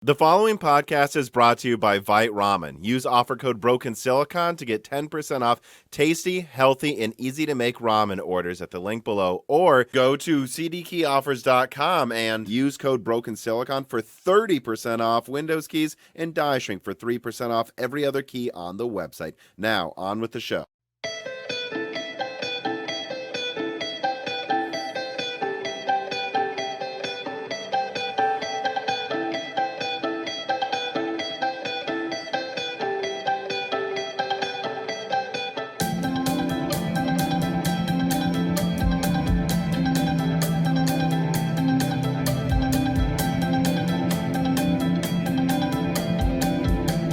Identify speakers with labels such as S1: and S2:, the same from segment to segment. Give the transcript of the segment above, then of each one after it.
S1: The following podcast is brought to you by Vite Ramen. Use offer code BrokenSilicon to get 10% off tasty, healthy, and easy-to-make ramen orders at the link below. Or go to cdkeyoffers.com and use code BrokenSilicon for 30% off Windows keys and die shrink for 3% off every other key on the website. Now, on with the show.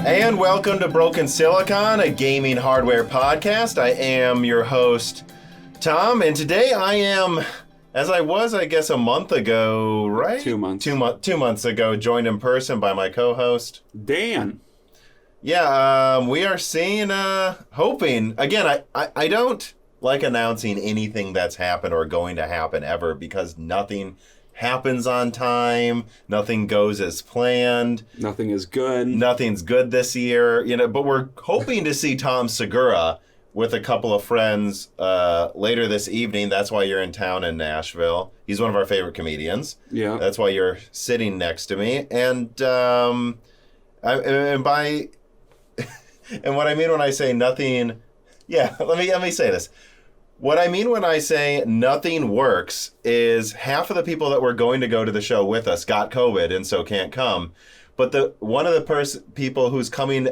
S1: And welcome to Broken Silicon, a gaming hardware podcast. I am your host, Tom, and today I am, as I was, I guess, a month ago, right?
S2: 2 months.
S1: 2 months ago, joined in person by my co-host,
S2: Dan.
S1: Yeah, we are seeing, hoping, again, I don't like announcing anything that's happened or going to happen ever because nothing happens on time, nothing goes as planned.
S2: Nothing is good.
S1: Nothing's good this year, but we're hoping to see Tom Segura with a couple of friends later this evening. That's why you're in town in Nashville. He's one of our favorite comedians.
S2: Yeah.
S1: That's why you're sitting next to me. And and what I mean when I say nothing, let me say this. What I mean when I say nothing works is half of the people that were going to go to the show with us got COVID and so can't come. But one of the people who's coming,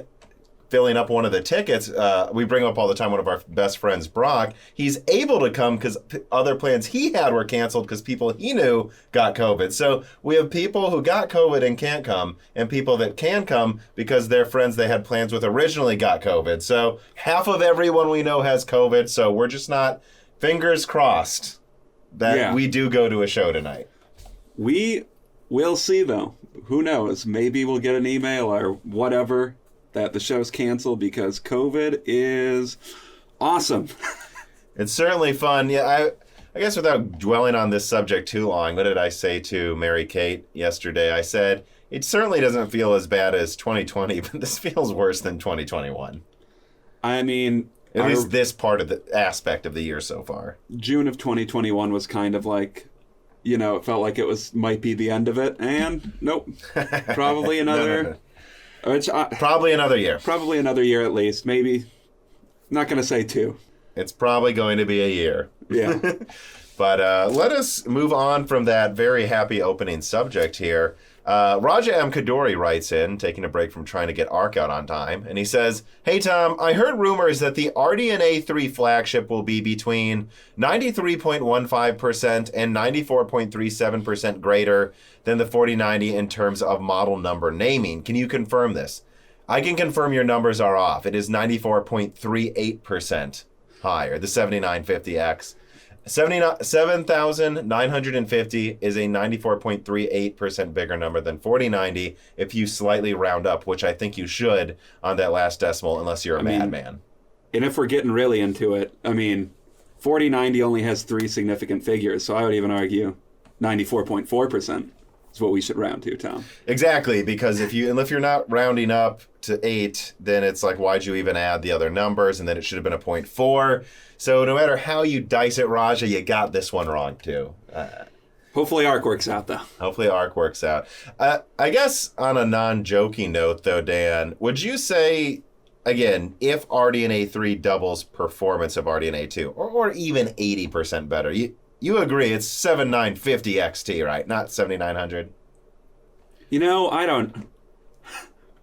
S1: filling up one of the tickets, we bring up all the time, one of our best friends, Brock, he's able to come because other plans he had were canceled because people he knew got COVID. So we have people who got COVID and can't come, and people that can come because their friends they had plans with originally got COVID. So half of everyone we know has COVID, so we're just not, fingers crossed that we do go to a show tonight.
S2: We will see, though. Who knows? Maybe we'll get an email or whatever that the show's canceled because COVID is awesome.
S1: It's certainly fun. Yeah, I guess without dwelling on this subject too long, what did I say to Mary Kate yesterday? I said, it certainly doesn't feel as bad as 2020, but this feels worse than 2021.
S2: I mean,
S1: at least this part of the aspect of the year so far.
S2: June of 2021 was kind of like, it felt like it might be the end of it, and nope. Probably another...
S1: No. Probably another year.
S2: Probably another year at least. Maybe. Not going to say 2.
S1: It's probably going to be a year.
S2: Yeah.
S1: But let us move on from that very happy opening subject here. Raja M. Kadori writes in, taking a break from trying to get ARC out on time, and he says, "Hey Tom, I heard rumors that the RDNA 3 flagship will be between 93.15% and 94.37% greater than the 4090 in terms of model number naming. Can you confirm this?" I can confirm your numbers are off. It is 94.38% higher, the 7950X. 7,950 is a 94.38% bigger number than 4090 if you slightly round up, which I think you should on that last decimal unless you're a madman.
S2: And if we're getting really into it, 4090 only has 3 significant figures, so I would even argue 94.4% is what we should round to, Tom.
S1: Exactly, because if you're not rounding up to 8, then it's like, why'd you even add the other numbers? And then it should have been a 0.4. So no matter how you dice it, Raja, you got this one wrong too.
S2: Hopefully ARC works out, though.
S1: Hopefully ARC works out. I guess on a non-joking note, though, Dan, would you say, again, if RDNA 3 doubles performance of RDNA 2, or even 80% better, you agree it's 7950 XT, right? Not 7900?
S2: I don't...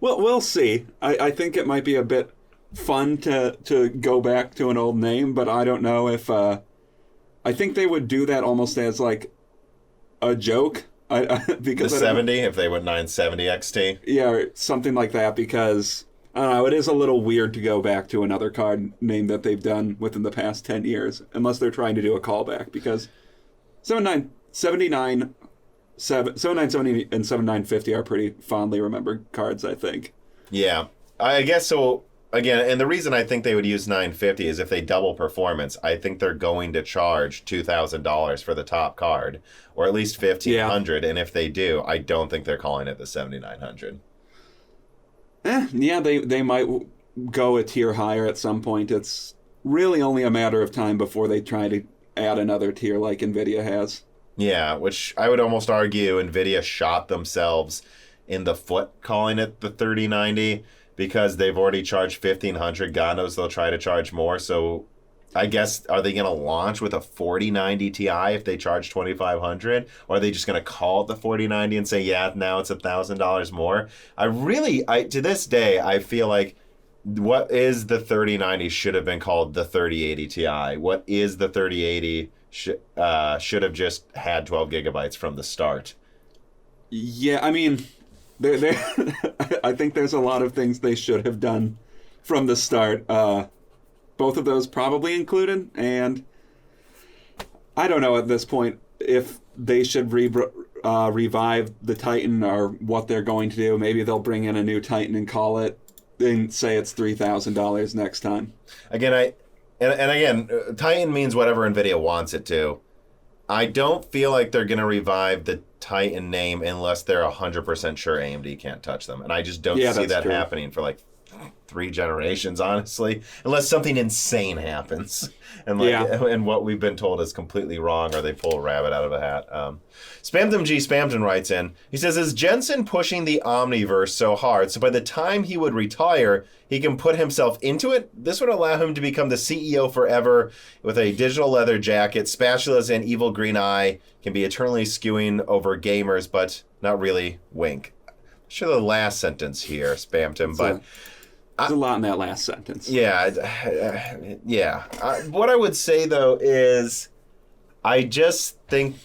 S2: Well, we'll see. I think it might be a bit fun to go back to an old name, but I don't know if... I think they would do that almost as, like, a joke. Because
S1: the 70, if they went 970 XT?
S2: Yeah, or something like that, because... I don't know, it is a little weird to go back to another card name that they've done within the past 10 years, unless they're trying to do a callback, because 7970 and 7950 are pretty fondly remembered cards, I think.
S1: Yeah. I guess so. again, and the reason I think they would use 950 is if they double performance, I think they're going to charge $2,000 for the top card, or at least $1,500. And if they do, I don't think they're calling it the 7900.
S2: Yeah, they might go a tier higher at some point. It's really only a matter of time before they try to add another tier like Nvidia has.
S1: Yeah, which I would almost argue Nvidia shot themselves in the foot calling it the 3090 because they've already charged $1,500. God knows they'll try to charge more. So I guess, are they going to launch with a 4090 Ti if they charge $2,500? Or are they just going to call it the 4090 and say, yeah, now it's $1,000 more? To this day, I feel like what is the 3090 should have been called the 3080 Ti. What is the 3080 should have just had 12 gigabytes from the start.
S2: Yeah, I mean, I think there's a lot of things they should have done from the start. Both of those probably included, and I don't know at this point if they should revive the Titan or what they're going to do. Maybe they'll bring in a new Titan and call it, and say it's $3,000 next time. Again,
S1: again, Titan means whatever NVIDIA wants it to. I don't feel like they're going to revive the Titan name unless they're 100% sure AMD can't touch them. And I just don't see that happening for like 3 generations, honestly, unless something insane happens. And and what we've been told is completely wrong, or they pull a rabbit out of a hat. Spamton G. Spamton writes in, he says, is Jensen pushing the Omniverse so hard so by the time he would retire, he can put himself into it? This would allow him to become the CEO forever with a digital leather jacket, spatulas, and evil green eye, can be eternally skewing over gamers, but not really wink. Sure, the last sentence here, Spamton, but...
S2: There's a lot in that last sentence.
S1: Yeah. What I would say, though, is I just think,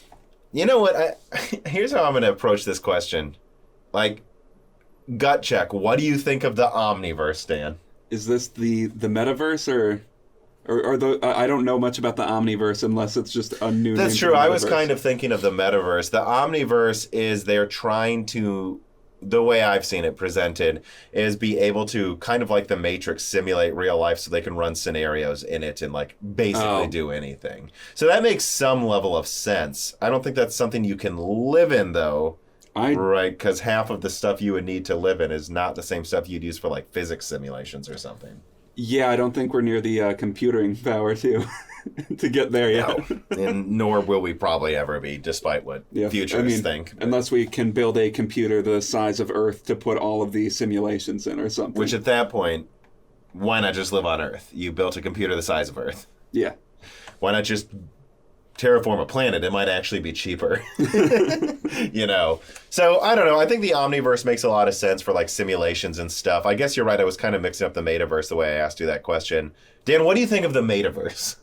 S1: you know what? Here's how I'm going to approach this question. Like, gut check. What do you think of the Omniverse, Dan?
S2: Is this the Metaverse or I don't know much about the Omniverse unless it's just a new
S1: That's
S2: name
S1: true. I was kind of thinking of the Metaverse. The Omniverse is they're trying to... The way I've seen it presented is be able to kind of like the Matrix simulate real life so they can run scenarios in it and like basically do anything. So that makes some level of sense. I don't think that's something you can live in though, right? Because half of the stuff you would need to live in is not the same stuff you'd use for like physics simulations or something.
S2: Yeah, I don't think we're near the computing power to get there yet.
S1: No, and nor will we probably ever be, despite what futurists think.
S2: Unless we can build a computer the size of Earth to put all of these simulations in or something.
S1: Which at that point, why not just live on Earth? You built a computer the size of Earth.
S2: Yeah.
S1: Why not just terraform a planet? It might actually be cheaper. So I don't know. I think the Omniverse makes a lot of sense for like simulations and stuff. I guess you're right. I was kind of mixing up the Metaverse the way I asked you that question. Dan, what do you think of the Metaverse?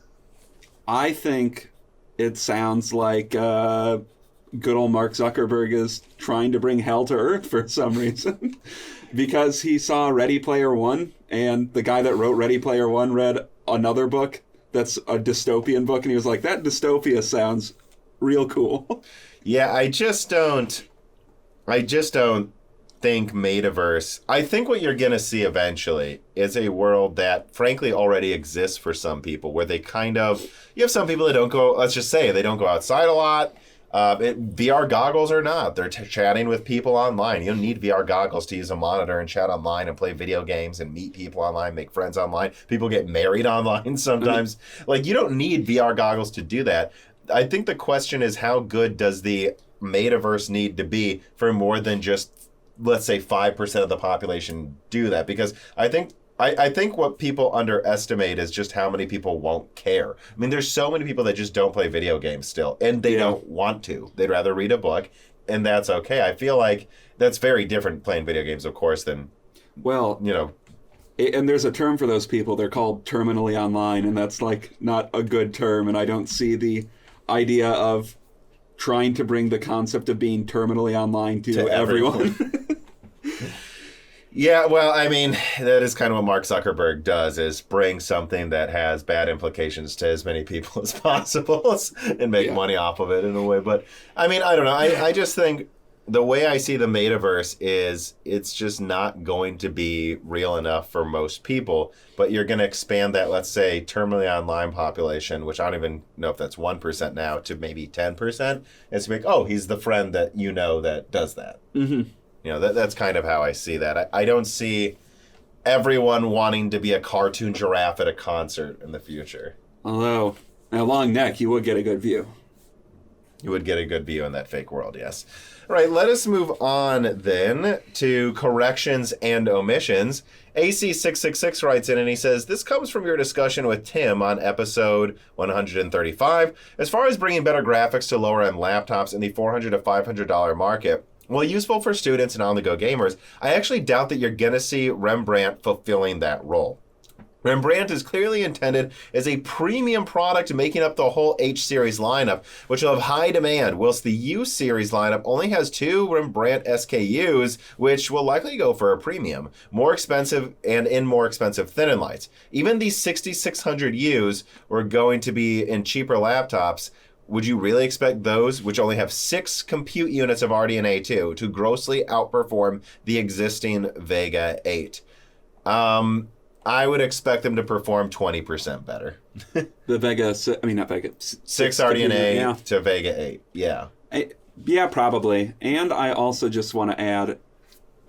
S2: I think it sounds like good old Mark Zuckerberg is trying to bring hell to Earth for some reason. Because he saw Ready Player One, and the guy that wrote Ready Player One read another book that's a dystopian book, and he was like, that dystopia sounds real cool. Yeah,
S1: I just don't think Metaverse. I think what you're going to see eventually is a world that frankly already exists for some people, where they you have some people that don't go, let's just say, they don't go outside a lot. VR goggles or not, they're chatting with people online. You don't need VR goggles to use a monitor and chat online and play video games and meet people online, make friends online. People get married online sometimes. Like, you don't need VR goggles to do that. I think the question is, how good does the Metaverse need to be for more than just, let's say, 5% of the population do that? Because I think what people underestimate is just how many people won't care. I mean, there's so many people that just don't play video games still, and they don't want to. They'd rather read a book, and that's okay. I feel like that's very different playing video games, of course, than,
S2: And there's a term for those people. They're called terminally online, and that's like not a good term, and I don't see the idea of trying to bring the concept of being terminally online to everyone.
S1: Yeah, well, I mean, that is kind of what Mark Zuckerberg does, is bring something that has bad implications to as many people as possible and make money off of it in a way. But, I mean, I don't know. I just think the way I see the metaverse is it's just not going to be real enough for most people, but you're going to expand that, let's say, terminally online population, which I don't even know if that's 1% now, to maybe 10%. It's like, oh, he's the friend that you know that does that.
S2: Mm-hmm.
S1: You know, that's kind of how I see that. I don't see everyone wanting to be a cartoon giraffe at a concert in the future.
S2: Although, a long neck, you would get a good view.
S1: You would get a good view in that fake world, yes. All right, let us move on then to corrections and omissions. AC666 writes in and he says, this comes from your discussion with Tim on episode 135. As far as bringing better graphics to lower-end laptops in the $400 to $500 market, while useful for students and on-the-go gamers, I actually doubt that you're going to see Rembrandt fulfilling that role. Rembrandt is clearly intended as a premium product making up the whole H series lineup, which will have high demand, whilst the U series lineup only has 2 Rembrandt SKUs, which will likely go for a premium, more expensive and in more expensive thin-end lights. Even the 6600Us were going to be in cheaper laptops. Would you really expect those, which only have 6 compute units of RDNA 2, to grossly outperform the existing Vega 8? I would expect them to perform 20% better.
S2: The Vega, not Vega.
S1: 6 RDNA to Vega 8, yeah.
S2: Yeah, probably. And I also just want to add,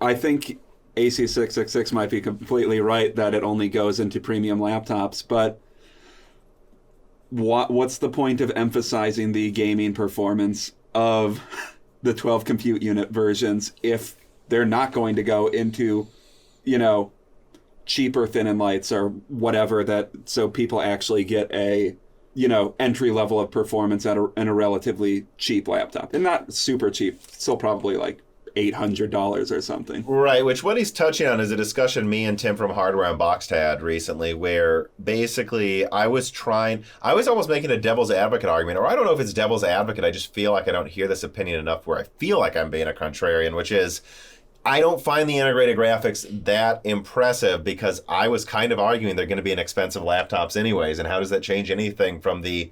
S2: I think AC666 might be completely right that it only goes into premium laptops, but what's the point of emphasizing the gaming performance of the 12 compute unit versions if they're not going to go into, cheaper thin-end lights or whatever, that so people actually get a entry level of performance in a relatively cheap laptop, and not super cheap, still probably like $800 or something.
S1: Right, which what he's touching on is a discussion me and Tim from Hardware Unboxed had recently, where basically I was almost making a devil's advocate argument, or I don't know if it's devil's advocate, I just feel like I don't hear this opinion enough where I feel like I'm being a contrarian, which is I don't find the integrated graphics that impressive, because I was kind of arguing they're going to be in expensive laptops anyways, and how does that change anything from the,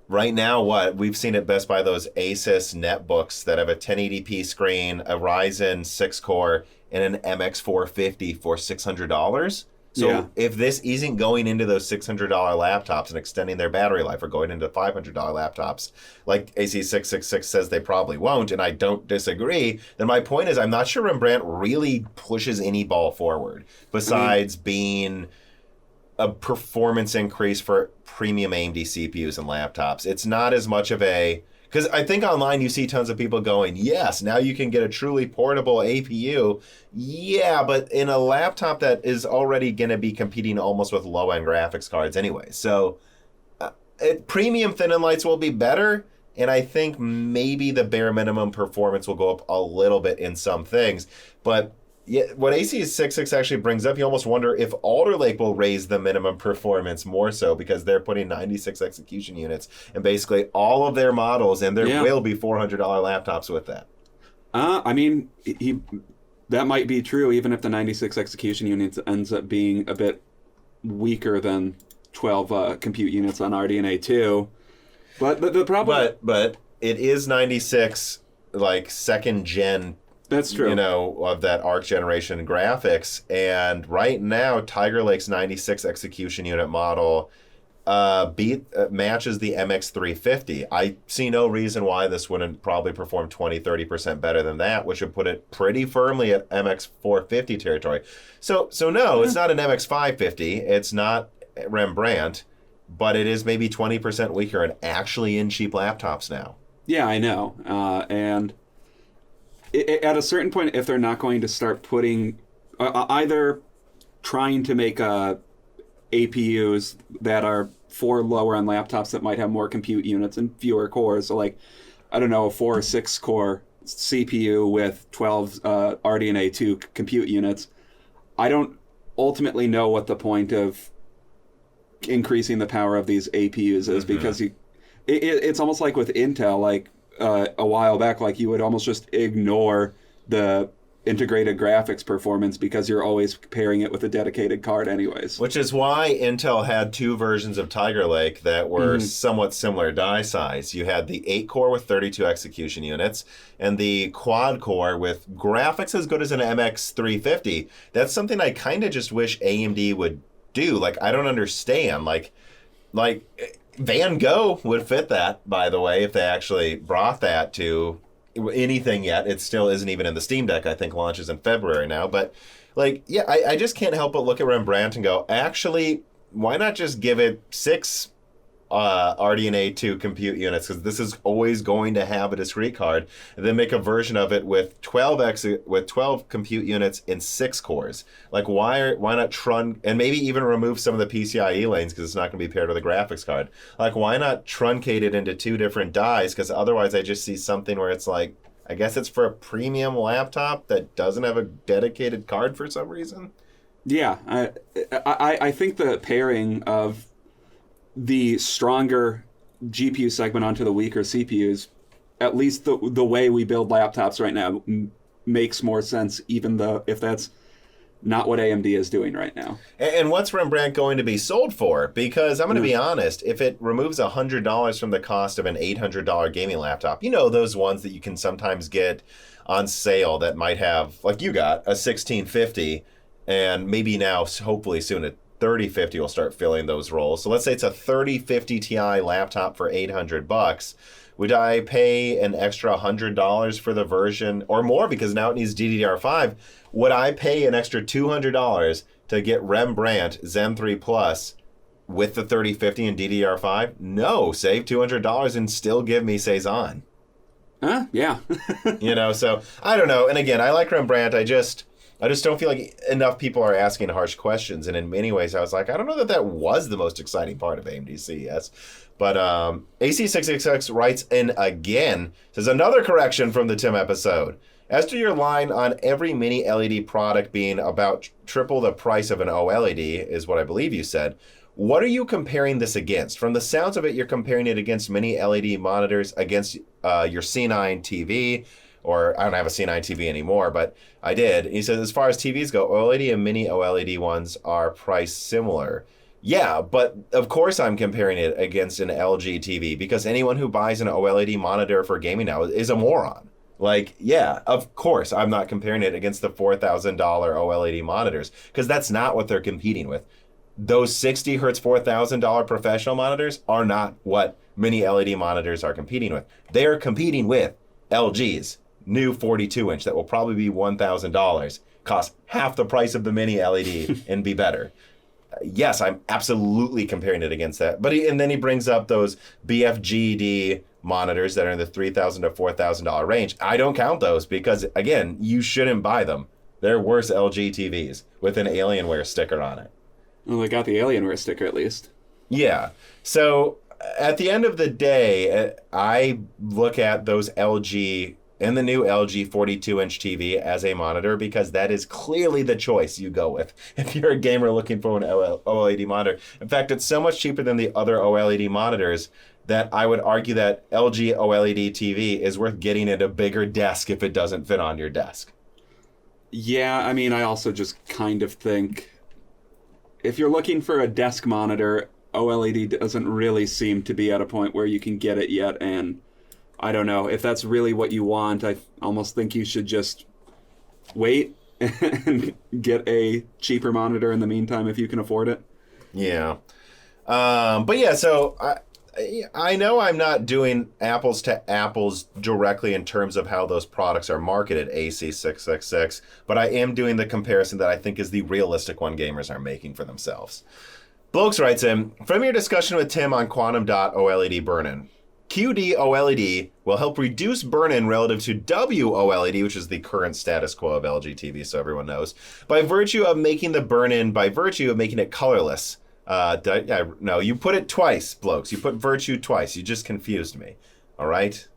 S1: right now, what we've seen at Best Buy, those Asus netbooks that have a 1080p screen, a Ryzen 6-core, and an MX450 for $600? So if this isn't going into those $600 laptops and extending their battery life, or going into $500 laptops, like AC666 says they probably won't, and I don't disagree, then my point is I'm not sure Rembrandt really pushes any ball forward, besides being a performance increase for premium AMD CPUs and laptops. It's not as much of a... Because I think online you see tons of people going, yes, now you can get a truly portable APU. Yeah, but in a laptop that is already going to be competing almost with low-end graphics cards anyway. So premium thin-end lights will be better, and I think maybe the bare minimum performance will go up a little bit in some things. But yeah, what AC66 actually brings up, you almost wonder if Alder Lake will raise the minimum performance more so, because they're putting 96 execution units in basically all of their models, and there will be $400 laptops with that.
S2: That might be true, even if the 96 execution units ends up being a bit weaker than 12 compute units on RDNA 2. But the problem...
S1: But it is 96, like, second gen.
S2: That's true.
S1: Of that ARC generation graphics. And right now, Tiger Lake's 96 execution unit model matches the MX350. I see no reason why this wouldn't probably perform 20-30% better than that, which would put it pretty firmly at MX450 territory. So no, it's not an MX550. It's not Rembrandt, but it is maybe 20% weaker and actually in cheap laptops now.
S2: Yeah, I know. And at a certain point, if they're not going to start putting either trying to make APUs that are for lower end laptops that might have more compute units and fewer cores, so like, I don't know, a 4 or 6 core CPU with 12 RDNA 2 compute units, I don't ultimately know what the point of increasing the power of these APUs is, because it's almost like with Intel, like a while back, like you would almost just ignore the integrated graphics performance because you're always pairing it with a dedicated card anyways.
S1: Which is why Intel had two versions of Tiger Lake that were somewhat similar die size. You had the 8-core with 32 execution units and the quad-core with graphics as good as an MX 350. That's something I kind of just wish AMD would do. Like, I don't understand. Like Van Gogh would fit that, by the way, if they actually brought that to anything yet. It still isn't even in the Steam Deck. I think launches in February now. But like, yeah, I just can't help but look at Rembrandt and go, actually, why not just give it 6 RDNA 2 compute units? Because this is always going to have a discrete card, and then make a version of it with 12 compute units in 6 cores. Like, why not and maybe even remove some of the PCIe lanes because it's not going to be paired with a graphics card. Like, why not truncate it into 2 different dies? Because otherwise I just see something where it's like, I guess it's for a premium laptop that doesn't have a dedicated card for some reason.
S2: Yeah, I think the pairing of the stronger GPU segment onto the weaker CPUs, at least the way we build laptops right now, makes more sense, even though if that's not what AMD is doing right now.
S1: And what's Rembrandt going to be sold for? Because I'm going to be honest, if it removes $100 from the cost of an $800 gaming laptop, you know, those ones that you can sometimes get on sale that might have, like you got, a 1650, and maybe now, hopefully soon, a 3050 will start filling those roles. So let's say it's a 3050 Ti laptop for $800. Would I pay an extra $100 for the version, or more because now it needs DDR5? Would I pay an extra $200 to get Rembrandt Zen 3 Plus with the 3050 and DDR5? No, save $200 and still give me Cezanne.
S2: Yeah.
S1: You know, so I don't know. And again, I like Rembrandt. I just don't feel like enough people are asking harsh questions. And in many ways, I was like, I don't know that was the most exciting part of AMD CES. But AC666 writes in again, says another correction from the Tim episode. As to your line on every mini LED product being about triple the price of an OLED, is what I believe you said. What are you comparing this against? From the sounds of it, you're comparing it against mini LED monitors, against your C9 TV, or I don't have a C9 TV anymore, but I did. He says, as far as TVs go, OLED and mini OLED ones are priced similar. Yeah, but of course I'm comparing it against an LG TV, because anyone who buys an OLED monitor for gaming now is a moron. Like, yeah, of course I'm not comparing it against the $4,000 OLED monitors, because that's not what they're competing with. Those 60 hertz $4,000 professional monitors are not what mini LED monitors are competing with. They are competing with LG's new 42-inch that will probably be $1,000, cost half the price of the mini LED, and be better. Yes, I'm absolutely comparing it against that. But and then he brings up those BFGD monitors that are in the $3,000 to $4,000 range. I don't count those because, again, you shouldn't buy them. They're worse LG TVs with an Alienware sticker on it.
S2: Well, they got the Alienware sticker at least.
S1: Yeah. So at the end of the day, I look at those LG and the new LG 42-inch TV as a monitor because that is clearly the choice you go with if you're a gamer looking for an OLED monitor. In fact, it's so much cheaper than the other OLED monitors that I would argue that LG OLED TV is worth getting at a bigger desk if it doesn't fit on your desk.
S2: Yeah, I mean, I also just kind of think if you're looking for a desk monitor, OLED doesn't really seem to be at a point where you can get it yet, and I don't know. If that's really what you want, I almost think you should just wait and get a cheaper monitor in the meantime if you can afford it. Yeah.
S1: But yeah, so I know I'm not doing apples to apples directly in terms of how those products are marketed, AC666, but I am doing the comparison that I think is the realistic one gamers are making for themselves. Blokes writes in, from your discussion with Tim on quantum dot OLED burn-in, QD-OLED will help reduce burn-in relative to W-OLED, which is the current status quo of LG TV, so everyone knows, by virtue of making it colorless. No, you put it twice, blokes. You put virtue twice. You just confused me. All right?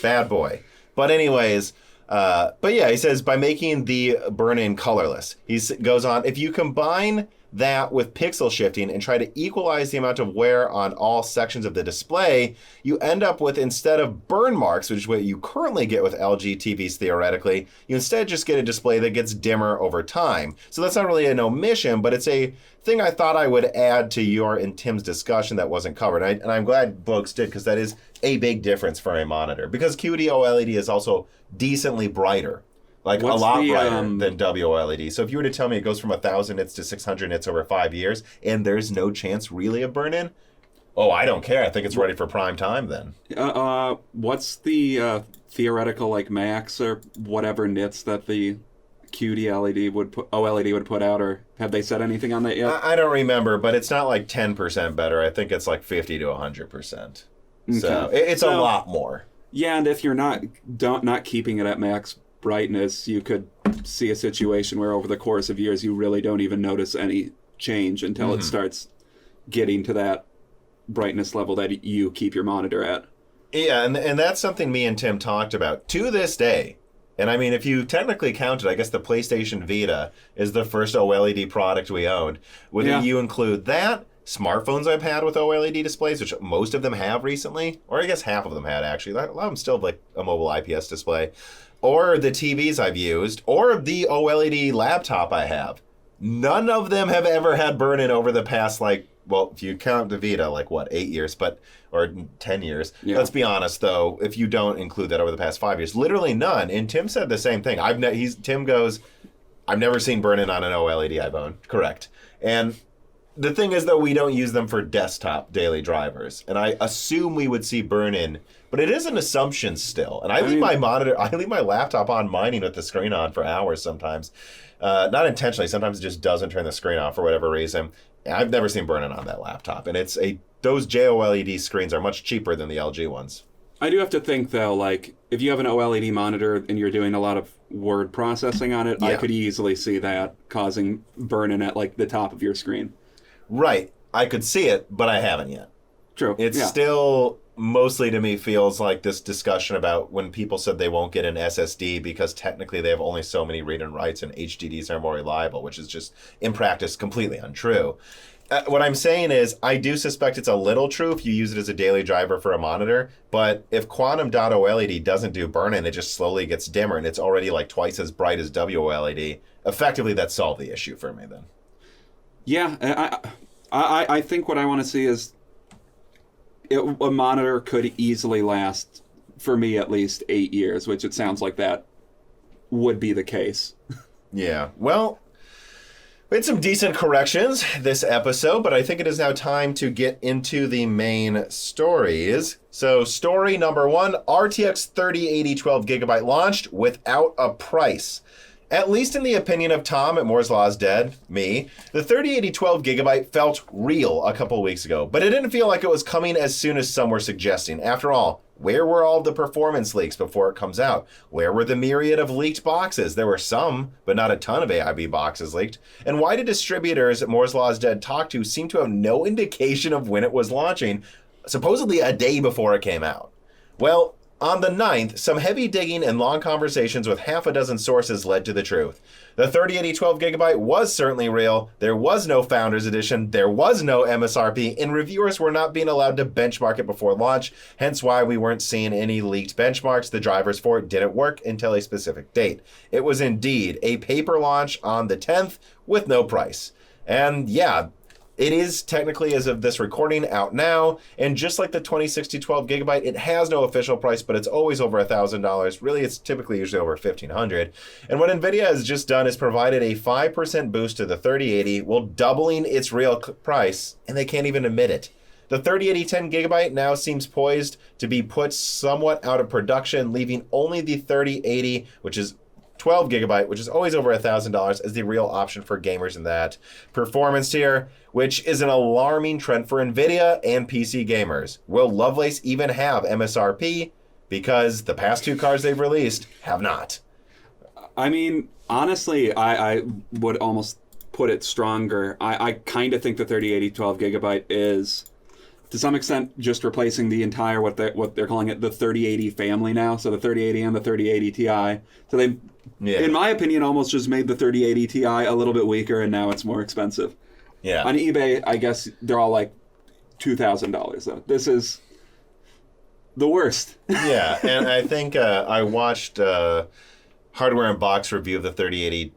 S1: Bad boy. But anyways, but yeah, he says by making the burn-in colorless. He goes on, if you combine that with pixel shifting and try to equalize the amount of wear on all sections of the display, you end up with, instead of burn marks, which is what you currently get with LG TVs theoretically, you instead just get a display that gets dimmer over time. So that's not really an omission, but it's a thing I thought I would add to your and Tim's discussion that wasn't covered. And I'm glad Blokes did, because that is a big difference for a monitor. Because QD-OLED is also decently brighter. Like
S2: What's
S1: a lot
S2: the,
S1: brighter than W-OLED. So if you were to tell me it goes from 1,000 nits to 600 nits over 5 years, and there's no chance really of burn-in, oh, I don't care. I think it's ready for prime time then.
S2: What's the theoretical like max or whatever nits that the QD-OLED would put out, or have they said anything on that yet?
S1: I don't remember, but it's not like 10% better. I think it's like 50 to 100%. Okay. So it's a lot more.
S2: Yeah, and if you're not keeping it at max brightness, you could see a situation where over the course of years you really don't even notice any change until it starts getting to that brightness level that you keep your monitor at.
S1: Yeah, and that's something me and Tim talked about to this day. And I mean, if you technically count it, I guess the PlayStation Vita is the first OLED product we owned. Whether you include that, smartphones I've had with OLED displays, which most of them have recently, or I guess half of them had actually. A lot of them still have like a mobile IPS display. Or the TVs I've used, or the OLED laptop I have. None of them have ever had burn-in over the past, like, well, if you count the Vita, like, what, 8 years, or 10 years. Yeah. Let's be honest, though, if you don't include that over the past 5 years. Literally none. And Tim said the same thing. Tim goes, I've never seen burn-in on an OLED I've owned. Correct. And the thing is, though, we don't use them for desktop daily drivers. And I assume we would see burn-in, but it is an assumption still. And I leave my laptop on mining with the screen on for hours sometimes. Not intentionally. Sometimes it just doesn't turn the screen off for whatever reason. I've never seen burn-in on that laptop. And those JOLED screens are much cheaper than the LG ones.
S2: I do have to think, though, like, if you have an OLED monitor and you're doing a lot of word processing on it, I could easily see that causing burn-in at, like, the top of your screen.
S1: Right. I could see it, but I haven't yet.
S2: True.
S1: It's still mostly to me feels like this discussion about when people said they won't get an SSD because technically they have only so many read and writes and HDDs are more reliable, which is just in practice completely untrue. What I'm saying is I do suspect it's a little true if you use it as a daily driver for a monitor, but if quantum.OLED doesn't do burn-in, it just slowly gets dimmer and it's already like twice as bright as W-OLED, effectively that solved the issue for me then.
S2: Yeah, I think what I want to see is a monitor could easily last, for me at least, 8 years, which it sounds like that would be the case.
S1: Yeah, well, we had some decent corrections this episode, but I think it is now time to get into the main stories. So story number 1, RTX 3080 12GB launched without a price. At least in the opinion of Tom at Moore's Law is Dead, me, the 3080 12GB felt real a couple weeks ago, but it didn't feel like it was coming as soon as some were suggesting. After all, where were all the performance leaks before it comes out? Where were the myriad of leaked boxes? There were some, but not a ton of AIB boxes leaked. And why did distributors at Moore's Law is Dead talk to seem to have no indication of when it was launching, supposedly a day before it came out? Well, on the 9th, some heavy digging and long conversations with half a dozen sources led to the truth. The 3080 12GB was certainly real, there was no Founders Edition, there was no MSRP, and reviewers were not being allowed to benchmark it before launch, hence why we weren't seeing any leaked benchmarks. The drivers for it didn't work until a specific date. It was indeed a paper launch on the 10th with no price. And yeah, it is technically, as of this recording, out now, and just like the 2060 12GB, it has no official price, but it's always over $1,000. Really, it's typically usually over $1,500. And what Nvidia has just done is provided a 5% boost to the 3080, while doubling its real price, and they can't even admit it. The 3080 10GB now seems poised to be put somewhat out of production, leaving only the 3080, which is 12GB, which is always over $1,000, as the real option for gamers in that performance tier, which is an alarming trend for Nvidia and PC gamers. Will Lovelace even have MSRP? Because the past 2 cards they've released have not.
S2: I mean, honestly, I would almost put it stronger. I kind of think the 3080 12GB is, to some extent, just replacing the entire, what they're calling it, the 3080 family now. So the 3080 and the 3080 Ti. So they, in my opinion, almost just made the 3080 Ti a little bit weaker, and now it's more expensive.
S1: Yeah.
S2: On eBay, I guess they're all like $2,000 though. This is the worst.
S1: Yeah, and I think I watched Hardware and Box review of the 3080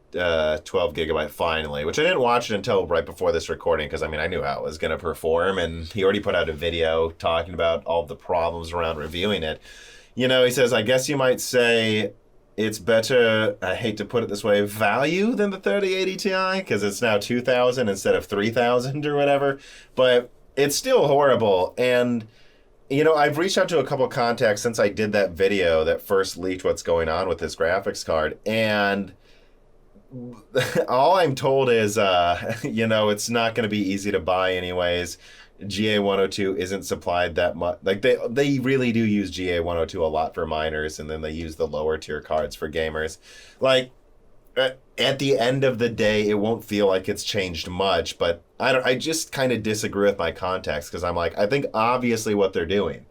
S1: 12 gigabyte finally, which I didn't watch it until right before this recording because I mean I knew how it was going to perform, and he already put out a video talking about all the problems around reviewing it. You know, he says, I guess you might say it's better, I hate to put it this way, value than the 3080 Ti because it's now 2,000 instead of 3,000 or whatever, but it's still horrible. And you know, I've reached out to a couple of contacts since I did that video that first leaked what's going on with this graphics card, and all I'm told is, you know, it's not going to be easy to buy anyways. GA102 isn't supplied that much. Like, they really do use GA102 a lot for miners, and then they use the lower tier cards for gamers. Like, at the end of the day, it won't feel like it's changed much, but I just kind of disagree with my contacts because I'm like, I think obviously what they're doing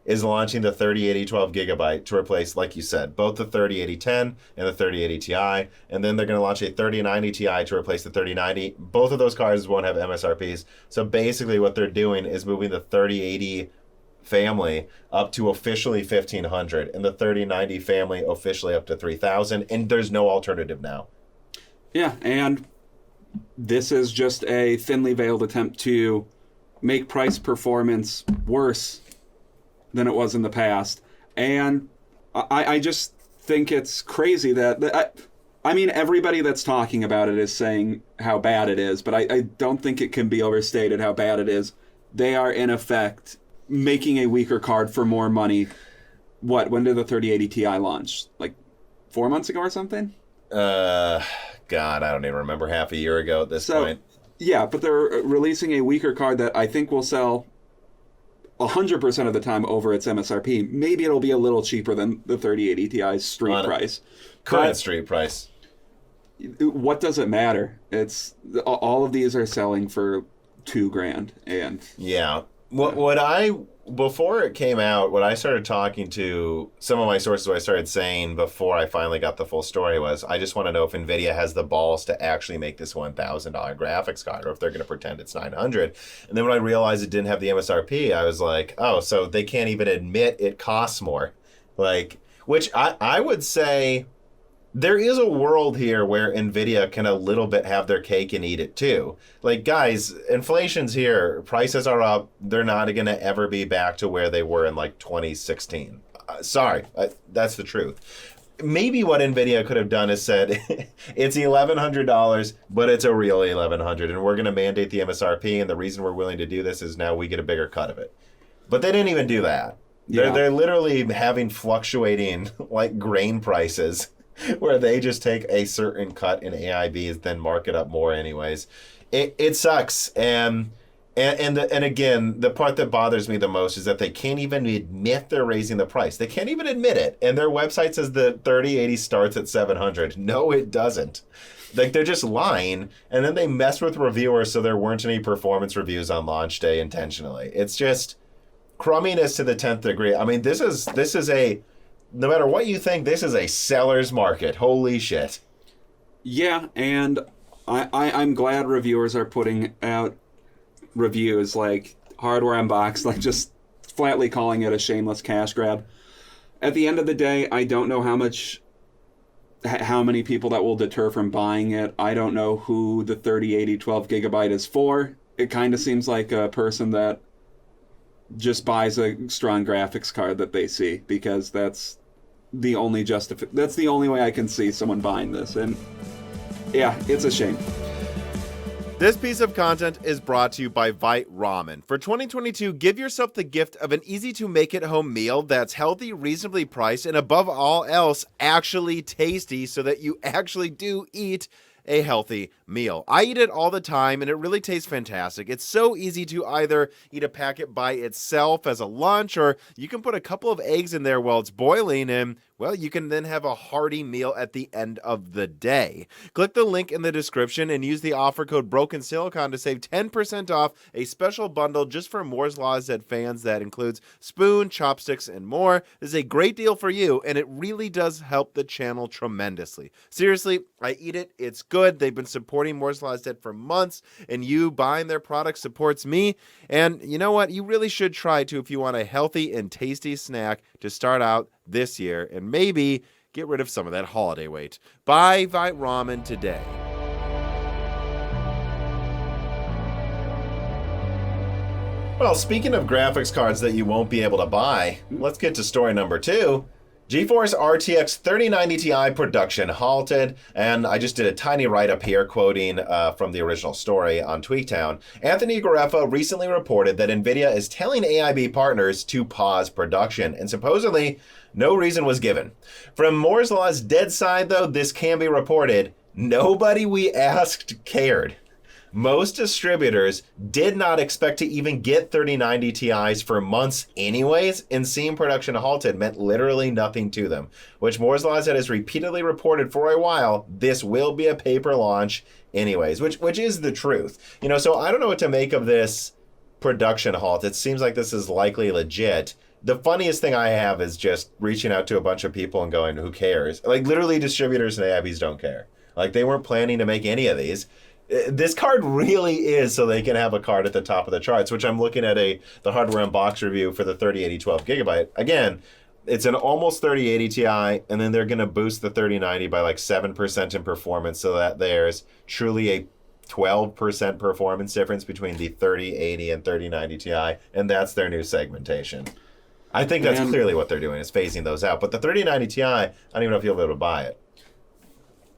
S1: is launching the 3080 12 gigabyte to replace, like you said, both the 3080 10 and the 3080 Ti, and then they're going to launch a 3090 Ti to replace the 3090. Both of those cards won't have MSRPs. So basically what they're doing is moving the 3080 family up to officially 1,500 and the 3090 family officially up to 3,000, and there's no alternative now.
S2: Yeah, and this is just a thinly veiled attempt to make price performance worse than it was in the past. And I just think it's crazy that I mean, everybody that's talking about it is saying how bad it is, but I don't think it can be overstated how bad it is. They are, in effect, making a weaker card for more money. When did the 3080 Ti launch? Like 4 months ago or something?
S1: God, I don't even remember, half a year ago at this point.
S2: Yeah, but they're releasing a weaker card that I think will sell 100% of the time over its MSRP. Maybe it'll be a little cheaper than the 3080 Ti's street price.
S1: Current street price.
S2: What does it matter? It's all of these are selling for $2,000, and
S1: yeah. Before it came out, what I started talking to some of my sources, what I started saying before I finally got the full story was, I just want to know if Nvidia has the balls to actually make this $1,000 graphics card, or if they're going to pretend it's $900. And then when I realized it didn't have the MSRP, I was like, oh, so they can't even admit it costs more. Like, which I would say there is a world here where Nvidia can a little bit have their cake and eat it too. Like, guys, inflation's here. Prices are up. They're not going to ever be back to where they were in like 2016. Sorry, that's the truth. Maybe what Nvidia could have done is said, it's $1,100, but it's a real $1,100, and we're going to mandate the MSRP, and the reason we're willing to do this is now we get a bigger cut of it. But they didn't even do that. Yeah. They're literally having fluctuating like grain prices, where they just take a certain cut in AIBs, then mark it up more anyways. It sucks. And again, the part that bothers me the most is that they can't even admit they're raising the price. They can't even admit it. And their website says the 3080 starts at $700. No, it doesn't. Like, they're just lying. And then they mess with reviewers so there weren't any performance reviews on launch day intentionally. It's just crumminess to the 10th degree. I mean, this is a... No matter what you think, this is a seller's market. Holy shit.
S2: Yeah, and I'm glad reviewers are putting out reviews like Hardware Unboxed, like just flatly calling it a shameless cash grab. At the end of the day, I don't know how many people that will deter from buying it. I don't know who the 3080 12 gigabyte is for. It kind of seems like a person that just buys a strong graphics card that they see, because that's the only that's the only way I can see someone buying this. And yeah, it's a shame.
S1: This piece of content is brought to you by Vite Ramen. For 2022, give yourself the gift of an easy-to-make-at-home meal that's healthy, reasonably priced, and above all else, actually tasty, so that you actually do eat a healthy meal. I eat it all the time, and it really tastes fantastic. It's so easy to either eat a packet by itself as a lunch, or you can put a couple of eggs in there while it's boiling, and well, you can then have a hearty meal at the end of the day. Click the link in the description and use the offer code BrokenSilicon to save 10% off a special bundle just for Moore's Law Z fans that includes spoon, chopsticks, and more. This is a great deal for you, and it really does help the channel tremendously. Seriously, I eat it. It's good. They've been supporting Moore's Law Z for months, and you buying their product supports me. And you know what? You really should try to if you want a healthy and tasty snack to start out this year and maybe get rid of some of that holiday weight. Buy Vite Ramen today. Well, speaking of graphics cards that you won't be able to buy, let's get to story number 2. GeForce RTX 3090 Ti production halted, and I just did a tiny write-up here quoting from the original story on Tweaktown. Anthony Gareffa recently reported that Nvidia is telling AIB partners to pause production, and supposedly no reason was given. From Moore's Law's dead side, though, this can be reported. Nobody we asked cared. Most distributors did not expect to even get 3090 Ti's for months anyways, and seeing production halted meant literally nothing to them, which Moore's Law has repeatedly reported for a while. This will be a paper launch anyways, which is the truth. You know, so I don't know what to make of this production halt. It seems like this is likely legit. The funniest thing I have is just reaching out to a bunch of people and going, who cares? Like, literally distributors and AIBs don't care. Like, they weren't planning to make any of these. This card really is so they can have a card at the top of the charts, which I'm looking at the hardware unbox review for the 3080 12GB. Again, it's an almost 3080 Ti, and then they're going to boost the 3090 by like 7% in performance so that there's truly a 12% performance difference between the 3080 and 3090 Ti, and that's their new segmentation. I think that's clearly what they're doing, is phasing those out. But the 3090 Ti, I don't even know if you'll be able to buy it.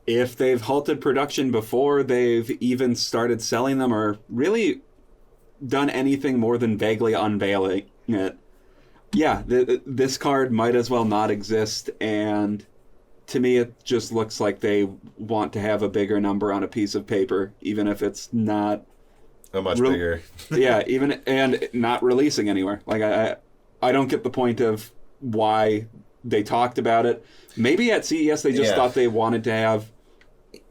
S2: If they've halted production before they've even started selling them or really done anything more than vaguely unveiling it, yeah, this card might as well not exist. And to me, it just looks like they want to have a bigger number on a piece of paper, even if it's not
S1: a much bigger.
S2: Yeah, even and not releasing anywhere. Like I don't get the point of why they talked about it. Maybe at CES they just thought they wanted to have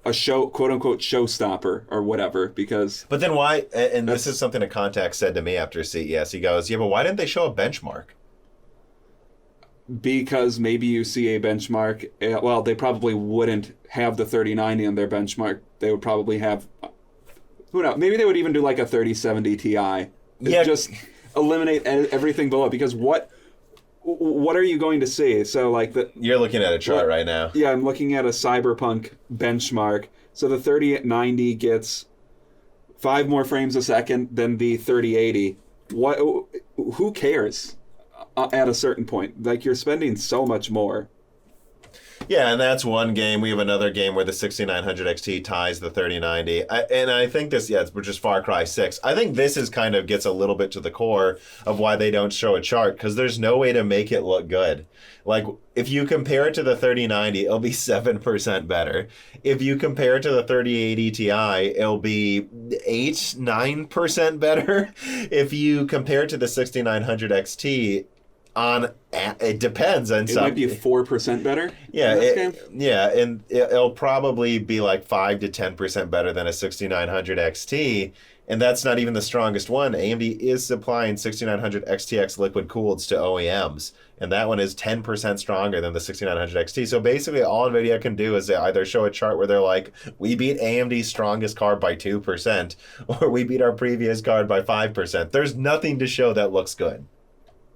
S2: a show, quote unquote, showstopper or whatever, because. But
S1: then why? And this is something a contact said to me after CES. He goes, "Yeah, but why didn't they show a benchmark?"
S2: Because maybe you see a benchmark. Well, they probably wouldn't have the 3090 in their benchmark. They would probably have. Who knows? Maybe they would even do like a 3070 Ti.
S1: Yeah.
S2: Just eliminate everything below, because what are you going to see? So like
S1: you're looking at a chart right now.
S2: Yeah, I'm looking at a Cyberpunk benchmark. So the 3090 gets 5 more frames a second than the 3080. Who cares at a certain point? Like, you're spending so much more.
S1: Yeah, and that's one game. We have another game where the 6900 XT ties the 3090. And I think this, it's just Far Cry 6. I think this is kind of gets a little bit to the core of why they don't show a chart, because there's no way to make it look good. Like, if you compare it to the 3090, it'll be 7% better. If you compare it to the 3080 Ti, it'll be 9% better. If you compare it to the 6900 XT, it depends on something.
S2: It might be 4% better.
S1: Yeah, and it'll probably be like 5 to 10% better than a 6900 XT, and that's not even the strongest one. AMD is supplying 6900 XTX liquid cooled to OEMs, and that one is 10% stronger than the 6900 XT. So basically, all Nvidia can do is either show a chart where they're like, we beat AMD's strongest card by 2%, or we beat our previous card by 5%. There's nothing to show that looks good.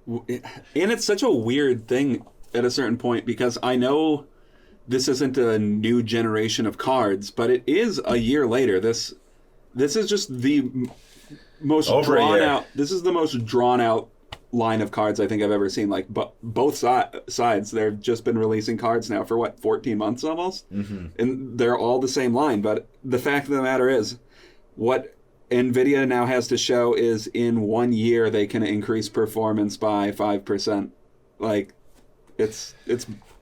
S2: And it's such a weird thing at a certain point, because I know this isn't a new generation of cards, but it is a year later. This is just the most drawn out. This is the most drawn out line of cards I think I've ever seen. Like, both sides, they've just been releasing cards now for 14 months almost, and they're all the same line. But the fact of the matter is, what Nvidia now has to show is in 1 year they can increase performance by 5%. Like, it's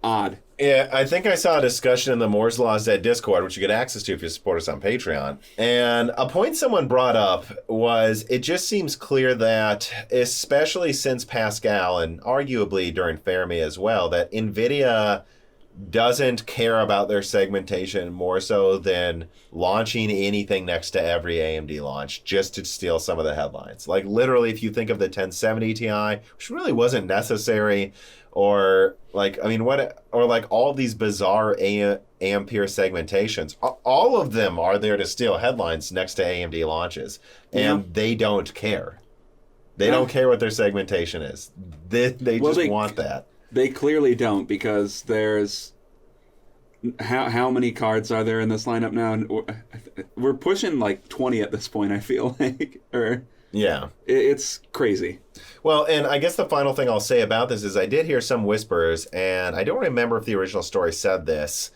S2: odd.
S1: Yeah, I think I saw a discussion in the Moore's Law's Dead Discord, which you get access to if you support us on Patreon. And a point someone brought up was it just seems clear that, especially since Pascal and arguably during Fermi as well, that NVIDIA doesn't care about their segmentation more so than launching anything next to every AMD launch just to steal some of the headlines. Like literally, if you think of the 1070 Ti, which really wasn't necessary, or like, I mean, what, or like all these bizarre Ampere segmentations, all of them are there to steal headlines next to AMD launches, and they don't care. They don't care what their segmentation is. They just want that.
S2: They clearly don't, because there's how many cards are there in this lineup now? We're pushing like 20 at this point, I feel like.
S1: Yeah.
S2: It's crazy.
S1: Well, and I guess the final thing I'll say about this is I did hear some whispers, and I don't remember if the original story said this,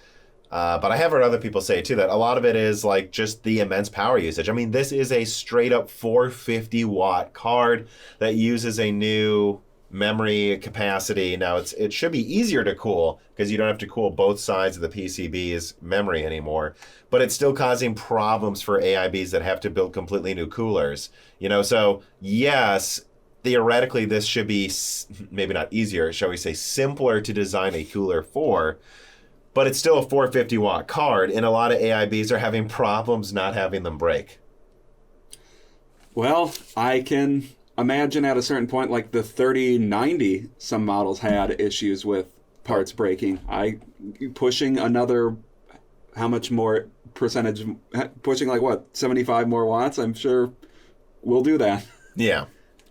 S1: but I have heard other people say too that a lot of it is like just the immense power usage. I mean, this is a straight up 450 watt card that uses a new memory capacity. Now it should be easier to cool because you don't have to cool both sides of the PCB's memory anymore, but it's still causing problems for AIBs that have to build completely new coolers. So yes, theoretically this should be maybe not easier, shall we say simpler to design a cooler for, but it's still a 450 watt card, and a lot of AIBs are having problems not having them break.
S2: Well, I can imagine at a certain point, like the 3090, some models had issues with parts breaking. Pushing another, how much more percentage, pushing like what, 75 more watts? I'm sure we'll do that.
S1: Yeah.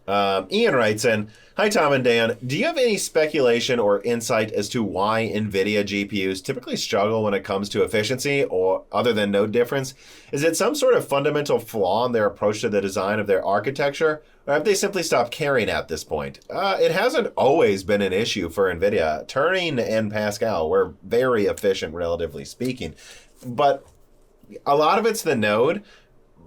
S1: Ian writes in, hi Tom and Dan, do you have any speculation or insight as to why NVIDIA GPUs typically struggle when it comes to efficiency, or other than node difference? Is it some sort of fundamental flaw in their approach to the design of their architecture, or have they simply stopped caring at this point? It hasn't always been an issue for NVIDIA. Turing and Pascal were very efficient, relatively speaking, but a lot of it's the node.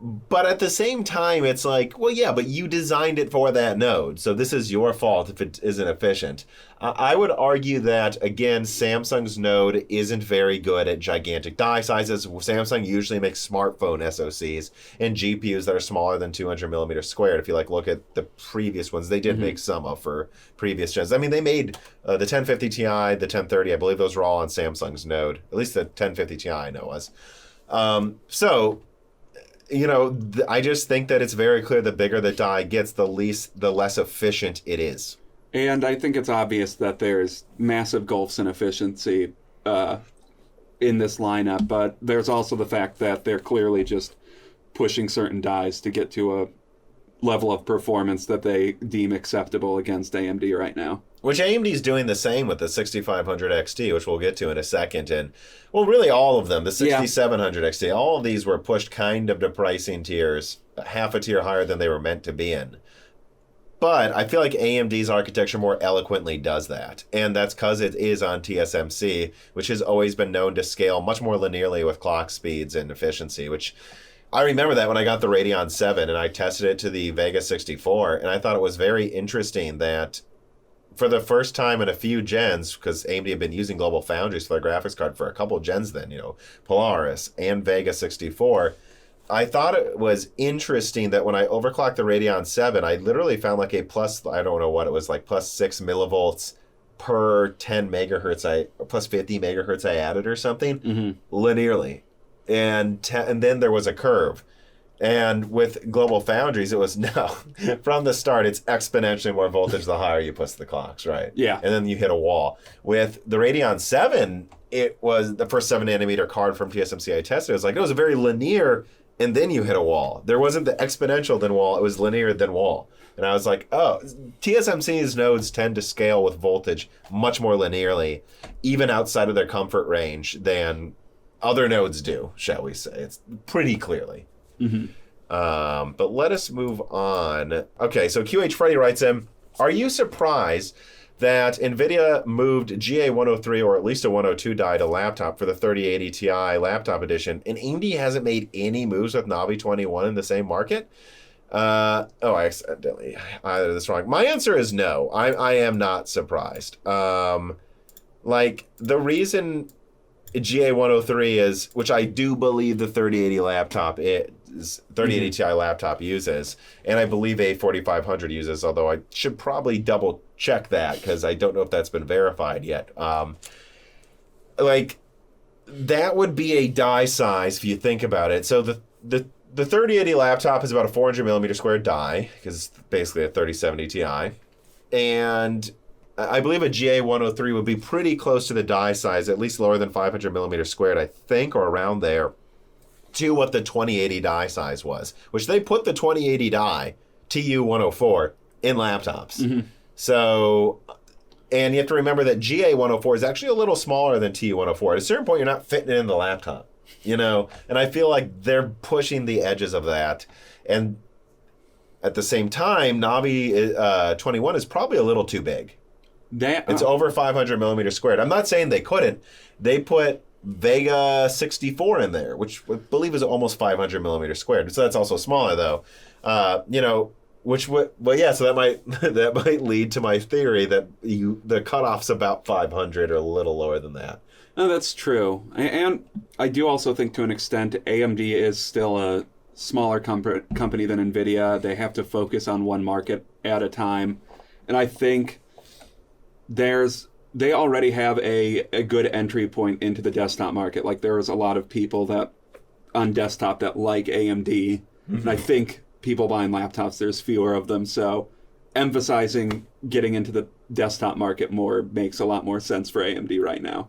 S1: But at the same time, it's like, well, yeah, but you designed it for that node, so this is your fault if it isn't efficient. I would argue that, again, Samsung's node isn't very good at gigantic die sizes. Samsung usually makes smartphone SoCs and GPUs that are smaller than 200 millimeters squared. If you look at the previous ones, they did make some up for previous gens. I mean, they made the 1050 Ti, the 1030, I believe those were all on Samsung's node. At least the 1050 Ti I know was. I just think that it's very clear the bigger the die gets, the less efficient it is.
S2: And I think it's obvious that there's massive gulfs in efficiency in this lineup, but there's also the fact that they're clearly just pushing certain dies to get to a level of performance that they deem acceptable against AMD right now.
S1: Which AMD's doing the same with the 6500 XT, which we'll get to in a second. And, well, really all of them, the 6700 XT, all of these were pushed kind of to pricing tiers, half a tier higher than they were meant to be in. But I feel like AMD's architecture more eloquently does that. And that's because it is on TSMC, which has always been known to scale much more linearly with clock speeds and efficiency, which I remember that when I got the Radeon 7 and I tested it to the Vega 64, and I thought it was very interesting that for the first time in a few gens, because AMD had been using Global Foundries for their graphics card for a couple of gens then, Polaris and Vega 64, I thought it was interesting that when I overclocked the Radeon 7, I literally found like a plus, I don't know what it was, like plus 6 millivolts per 10 megahertz, plus 50 megahertz I added or something, linearly. And then there was a curve. And with Global Foundries, it was from the start, it's exponentially more voltage the higher you push the clocks, right?
S2: Yeah.
S1: And then you hit a wall. With the Radeon 7, it was the first 7 nanometer card from TSMC I tested. It was very linear, and then you hit a wall. There wasn't the exponential then wall, it was linear then wall. And I was like, oh, TSMC's nodes tend to scale with voltage much more linearly, even outside of their comfort range, than other nodes do, shall we say. It's pretty clearly. But let us move on. Okay, so QH Freddy writes in, are you surprised that NVIDIA moved GA103 or at least a 102 die to laptop for the 3080 Ti laptop edition, and AMD hasn't made any moves with Navi 21 in the same market? I accidentally either this wrong. My answer is no. I am not surprised. Like, the reason GA103 is, which I do believe the 3080 laptop is, 3080 Ti laptop uses, and I believe A4500 uses, although I should probably double check that because I don't know if that's been verified yet. Like, that would be a die size if you think about it. So the 3080 laptop is about a 400 millimeter square die, because it's basically a 3070 Ti. And I believe a GA103 would be pretty close to the die size, at least lower than 500 millimeters squared, I think, or around there, to what the 2080 die size was, which they put the 2080 die, TU104, in laptops. So, and you have to remember that GA104 is actually a little smaller than TU104. At a certain point, you're not fitting it in the laptop, you know? And I feel like they're pushing the edges of that. And at the same time, Navi 21 is probably a little too big. It's over 500 millimeters squared. I'm not saying they couldn't. They put Vega 64 in there, which I believe is almost 500 millimeters squared. So that's also smaller, though. You know, which would, well, yeah. So that might lead to my theory that the cutoff's about 500 or a little lower than that.
S2: No, that's true. And I do also think, to an extent, AMD is still a smaller company than Nvidia. They have to focus on one market at a time, and I think they already have a good entry point into the desktop market. Like, there's a lot of people that on desktop that like AMD, and I think people buying laptops, there's fewer of them, so emphasizing getting into the desktop market more makes a lot more sense for AMD right now.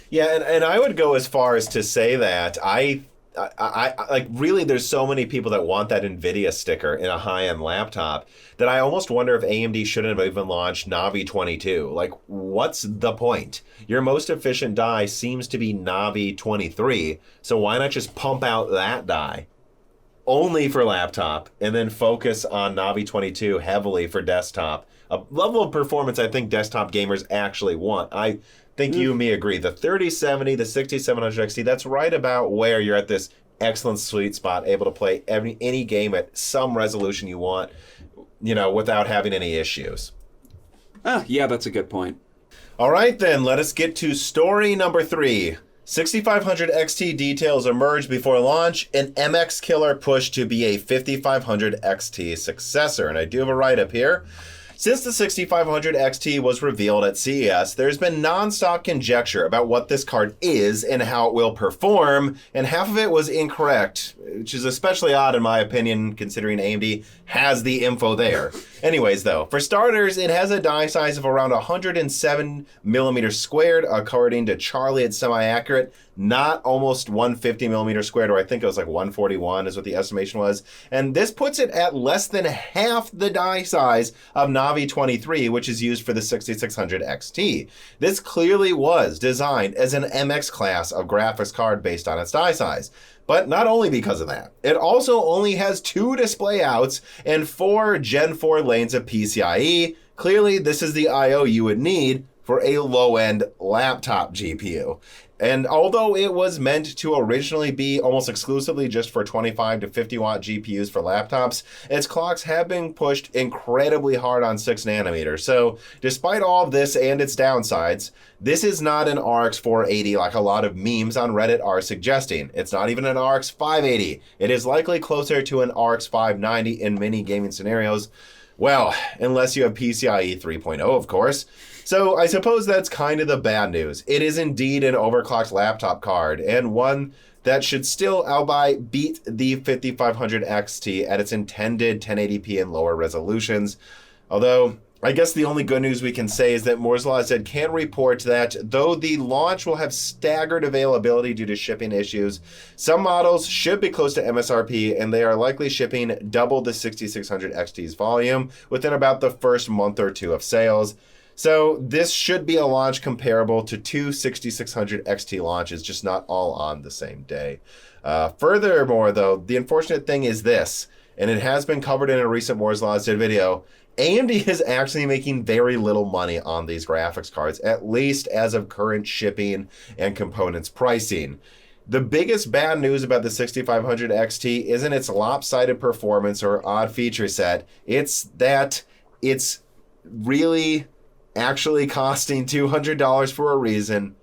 S1: Yeah, and I would go as far as to say that I like, really, there's so many people that want that Nvidia sticker in a high-end laptop that I almost wonder if AMD shouldn't have even launched Navi 22. Like, what's the point? Your most efficient die seems to be Navi 23, so why not just pump out that die only for laptop and then focus on Navi 22 heavily for desktop? A level of performance I think desktop gamers actually want. I think you and me agree. The 3070, the 6700 XT, that's right about where you're at this excellent sweet spot, able to play any game at some resolution you want, you know, without having any issues.
S2: Yeah, that's a good point.
S1: All right, then, let us get to story number 3. 6500 XT details emerge before launch, an MX killer push to be a 5500 XT successor. And I do have a write-up here. Since the 6500 XT was revealed at CES, there's been non-stop conjecture about what this card is and how it will perform, and half of it was incorrect, which is especially odd in my opinion, considering AMD has the info there. Anyways, though, for starters, it has a die size of around 107 millimeters squared, according to Charlie. It's semi-accurate, not almost 150 millimeters squared, or I think it was like 141 is what the estimation was. And this puts it at less than half the die size of Navi 23, which is used for the 6600 XT. This clearly was designed as an MX class of graphics card based on its die size. But not only because of that, it also only has 2 display outs and 4 Gen 4 lanes of PCIe. Clearly, this is the I/O you would need for a low-end laptop GPU. And although it was meant to originally be almost exclusively just for 25 to 50 watt GPUs for laptops, its clocks have been pushed incredibly hard on 6 nanometers. So despite all of this and its downsides, this is not an RX 480 like a lot of memes on Reddit are suggesting. It's not even an RX 580. It is likely closer to an RX 590 in many gaming scenarios. Well, unless you have PCIe 3.0, of course. So I suppose that's kind of the bad news. It is indeed an overclocked laptop card, and one that should still, albeit beat the 5500 XT at its intended 1080p and lower resolutions. Although, I guess the only good news we can say is that Moore's Law said can report that though the launch will have staggered availability due to shipping issues, some models should be close to MSRP, and they are likely shipping double the 6600 XT's volume within about the first month or two of sales. So this should be a launch comparable to 2 6600 XT launches, just not all on the same day. Furthermore, though, the unfortunate thing is this, and it has been covered in a recent Moore's Law video, AMD is actually making very little money on these graphics cards, at least as of current shipping and components pricing. The biggest bad news about the 6500 XT isn't its lopsided performance or odd feature set. It's that it's really actually costing $200 for a reason.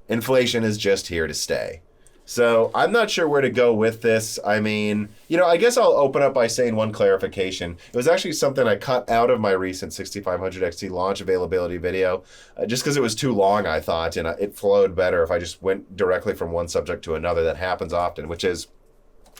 S1: Inflation is just here to stay. So I'm not sure where to go with this. I mean, I guess I'll open up by saying one clarification. It was actually something I cut out of my recent 6500 XT launch availability video, just because it was too long, I thought, and it flowed better if I just went directly from one subject to another. That happens often, which is,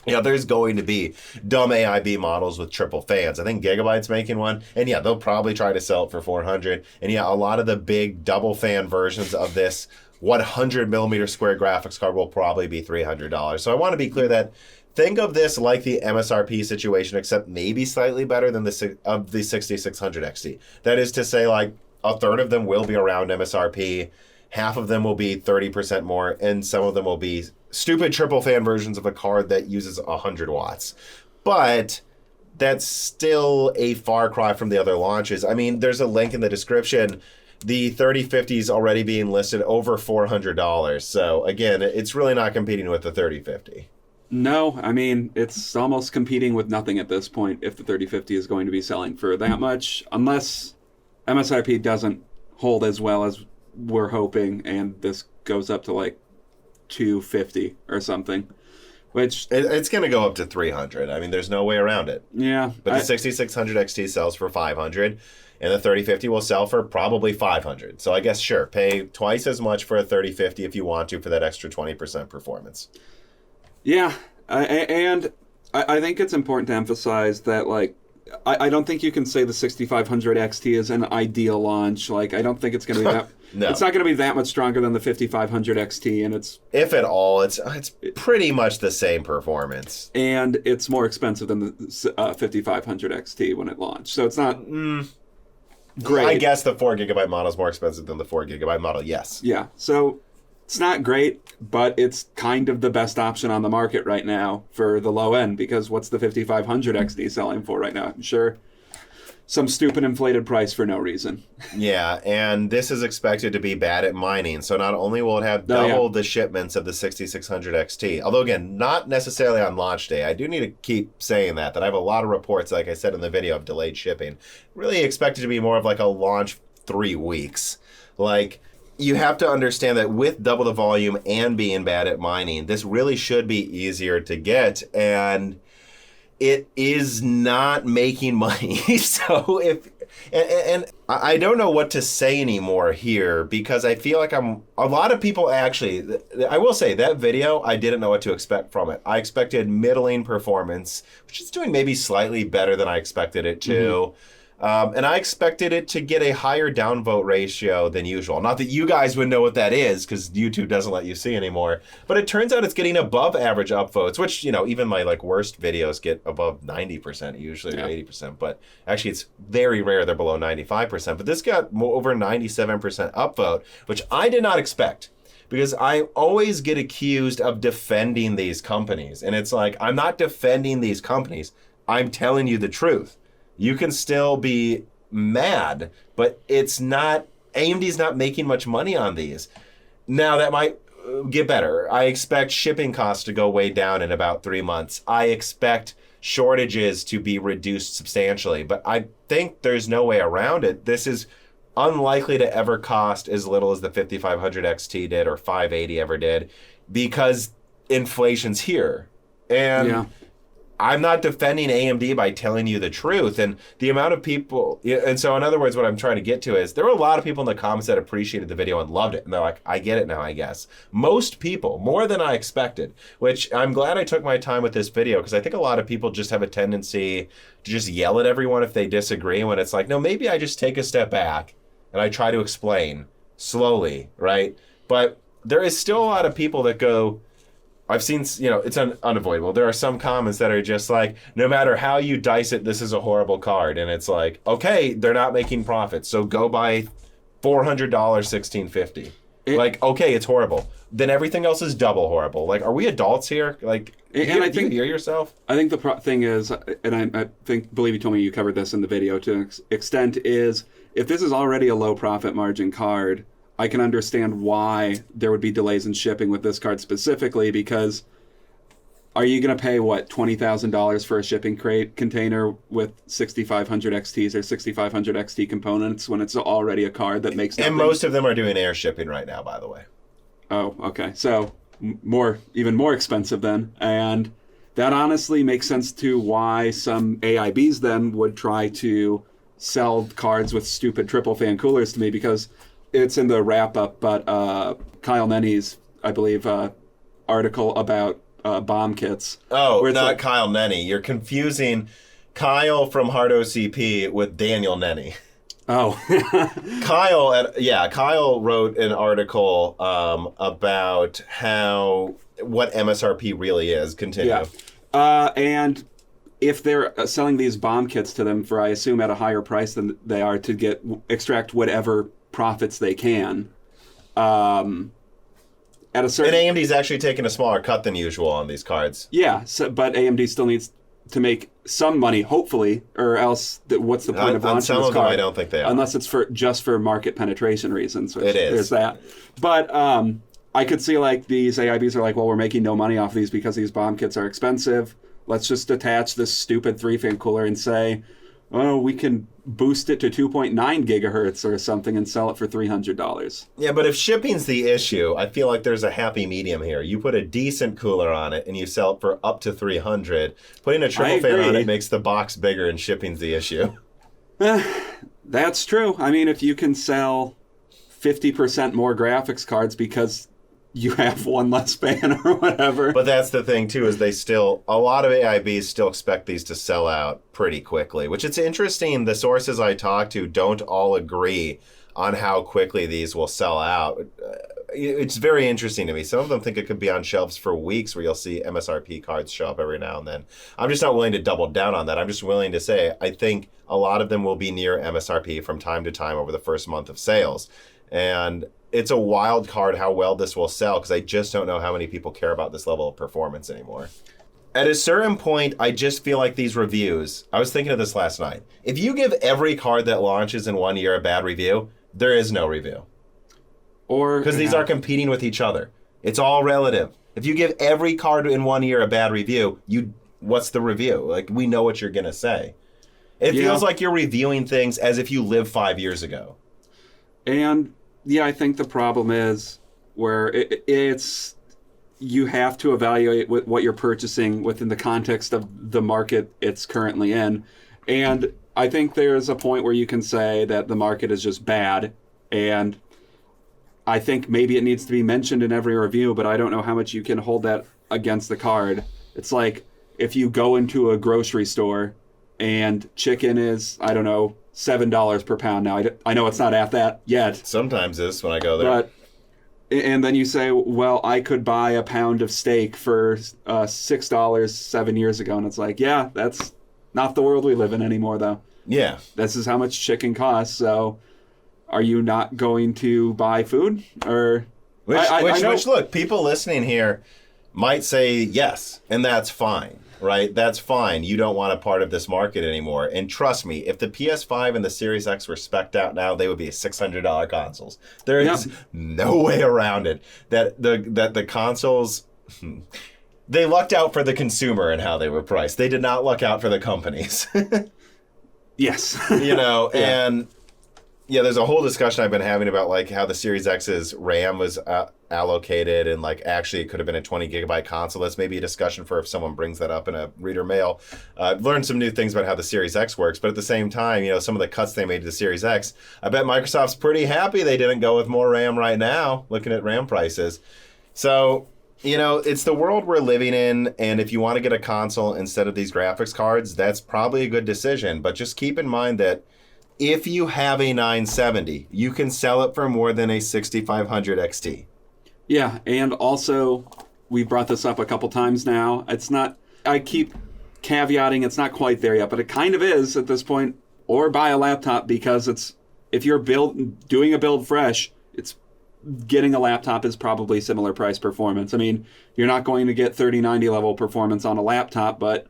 S1: there's going to be dumb AIB models with triple fans. I think Gigabyte's making one, and they'll probably try to sell it for $400. And a lot of the big double fan versions of this 100 millimeter square graphics card will probably be $300. So I want to be clear that think of this like the MSRP situation, except maybe slightly better than the 6600 XT. That is to say, like, a third of them will be around MSRP, half of them will be 30% more, and some of them will be stupid triple fan versions of a card that uses 100 watts. But that's still a far cry from the other launches. I mean, there's a link in the description. The 3050 is already being listed over $400. So again, it's really not competing with the 3050.
S2: No, I mean, it's almost competing with nothing at this point if the 3050 is going to be selling for that much, unless MSRP doesn't hold as well as we're hoping, and this goes up to like 250 or something. Which
S1: it's going to go up to 300. I mean, there's no way around it.
S2: Yeah.
S1: But the 6600 XT sells for 500. And the 3050 will sell for probably 500. So I guess, sure, pay twice as much for a 3050 if you want to for that extra 20% performance.
S2: Yeah, and I think it's important to emphasize that, like, I don't think you can say the 6500 XT is an ideal launch. Like, I don't think it's going to be that...
S1: No.
S2: It's not going to be that much stronger than the 5500 XT, and it's...
S1: If at all, it's pretty much the same performance.
S2: And it's more expensive than the 5500 XT when it launched. So it's not... great.
S1: I guess the 4 gigabyte model is more expensive than the 4 gigabyte model, yes.
S2: Yeah, so it's not great, but it's kind of the best option on the market right now for the low end, because what's the 5500 XT selling for right now? I'm sure some stupid inflated price for no reason.
S1: Yeah, and this is expected to be bad at mining, so not only will it have double the shipments of the 6600 XT, although again, not necessarily on launch day. I do need to keep saying that I have a lot of reports, like I said in the video, of delayed shipping. Really expected to be more of like a launch 3 weeks. Like, you have to understand that with double the volume and being bad at mining, this really should be easier to get, and it is not making money. So and I don't know what to say anymore here, because I feel like a lot of people actually, I will say that video, I didn't know what to expect from it. I expected middling performance, which is doing maybe slightly better than I expected it to. Mm-hmm. And I expected it to get a higher downvote ratio than usual. Not that you guys would know what that is, because YouTube doesn't let you see anymore. But it turns out it's getting above average upvotes, which, even my worst videos get above 90% usually, or 80%. But actually, it's very rare they're below 95%. But this got over 97% upvote, which I did not expect, because I always get accused of defending these companies. And it's like, I'm not defending these companies. I'm telling you the truth. You can still be mad, but it's not, AMD's not making much money on these. Now, that might get better. I expect shipping costs to go way down in about 3 months. I expect shortages to be reduced substantially, but I think there's no way around it. This is unlikely to ever cost as little as the 5500 XT did or 580 ever did, because inflation's here. And I'm not defending AMD by telling you the truth. And the amount of people, and so in other words, what I'm trying to get to is there were a lot of people in the comments that appreciated the video and loved it. And they're like, I get it now, I guess. Most people, more than I expected, which I'm glad I took my time with this video, because I think a lot of people just have a tendency to just yell at everyone if they disagree, when it's like, no, maybe I just take a step back and I try to explain slowly, right? But there is still a lot of people that go, I've seen, it's unavoidable. There are some comments that are just like, no matter how you dice it, this is a horrible card. And it's like, okay, they're not making profits, so go buy $400 1650. Okay, it's horrible. Then everything else is double horrible. Like, are we adults here? Like, do you hear yourself?
S2: I think the thing is, and I believe you told me you covered this in the video to an extent, is if this is already a low profit margin card, I can understand why there would be delays in shipping with this card specifically, because are you going to pay, what, $20,000 for a shipping crate container with 6500 XTs or 6500 XT components when it's already a card that makes nothing?
S1: And most of them are doing air shipping right now, by the way.
S2: Oh, okay. So even more expensive then. And that honestly makes sense to why some AIBs then would try to sell cards with stupid triple fan coolers to me, because it's in the wrap up, but Kyle Nenny's, I believe, article about bomb kits.
S1: Oh, not like, Kyle Nenny. You're confusing Kyle from Hard OCP with Daniel Nenny.
S2: Oh.
S1: Kyle wrote an article about what MSRP really is. Continue.
S2: Yeah. And if they're selling these bomb kits to them for, I assume, at a higher price than they are to extract whatever profits they can, at a certain...
S1: And AMD's actually taking a smaller cut than usual on these cards.
S2: Yeah, but AMD still needs to make some money, hopefully, or else what's the point of launching
S1: some
S2: this
S1: of them,
S2: card?
S1: I don't think they are.
S2: Unless it's just for market penetration reasons. Which
S1: it is.
S2: There's that. But I could see like these AIBs are like, well, we're making no money off these because these bomb kits are expensive. Let's just attach this stupid 3-fan cooler and say, oh, we can boost it to 2.9 gigahertz or something and sell it for $300.
S1: Yeah, but if shipping's the issue, I feel like there's a happy medium here. You put a decent cooler on it and you sell it for up to $300. Putting a triple fan on it makes the box bigger and shipping's the issue.
S2: That's true. I mean, if you can sell 50% more graphics cards because you have one less fan or whatever.
S1: But that's the thing, too, is a lot of AIBs still expect these to sell out pretty quickly, which it's interesting. The sources I talk to don't all agree on how quickly these will sell out. It's very interesting to me. Some of them think it could be on shelves for weeks where you'll see MSRP cards show up every now and then. I'm just not willing to double down on that. I'm just willing to say I think a lot of them will be near MSRP from time to time over the first month of sales. And it's a wild card how well this will sell, because I just don't know how many people care about this level of performance anymore. At a certain point, I just feel like these reviews, I was thinking of this last night. If you give every card that launches in 1 year a bad review, there is no review. Because these are competing with each other. It's all relative. If you give every card in 1 year a bad review, what's the review? Like, we know what you're going to say. It feels like you're reviewing things as if you lived 5 years ago.
S2: And yeah, I think the problem is where it's you have to evaluate what you're purchasing within the context of the market it's currently in. And I think there's a point where you can say that the market is just bad. And I think maybe it needs to be mentioned in every review, but I don't know how much you can hold that against the card. It's like if you go into a grocery store and chicken is, I don't know, $7 per pound. Now, I know it's not at that yet.
S1: Sometimes it's when I go there.
S2: But, and then you say, well, I could buy a pound of steak for $6 7 years ago. And it's like, yeah, that's not the world we live in anymore, though.
S1: Yeah.
S2: This is how much chicken costs. So are you not going to buy food? Or
S1: Which look, people listening here might say yes, and that's fine. Right? That's fine. You don't want a part of this market anymore. And trust me, if the PS5 and the Series X were spec'd out now, they would be $600 consoles. There is no way around it. That the consoles, they lucked out for the consumer and how they were priced. They did not luck out for the companies.
S2: Yes.
S1: And yeah, there's a whole discussion I've been having about like how the Series X's RAM was allocated, and like actually it could have been a 20 gigabyte console. That's maybe a discussion for if someone brings that up in a reader mail. I've learned some new things about how the Series X works, but at the same time, some of the cuts they made to the Series X, I bet Microsoft's pretty happy they didn't go with more RAM right now, looking at RAM prices. So, it's the world we're living in, and if you want to get a console instead of these graphics cards, that's probably a good decision. But just keep in mind that if you have a 970, you can sell it for more than a 6500 XT.
S2: Yeah, and also, we brought this up a couple times now. It's not, I keep caveating, it's not quite there yet, but it kind of is at this point. Or buy a laptop, because if you're doing a build fresh, getting a laptop is probably similar price performance. I mean, you're not going to get 3090 level performance on a laptop, but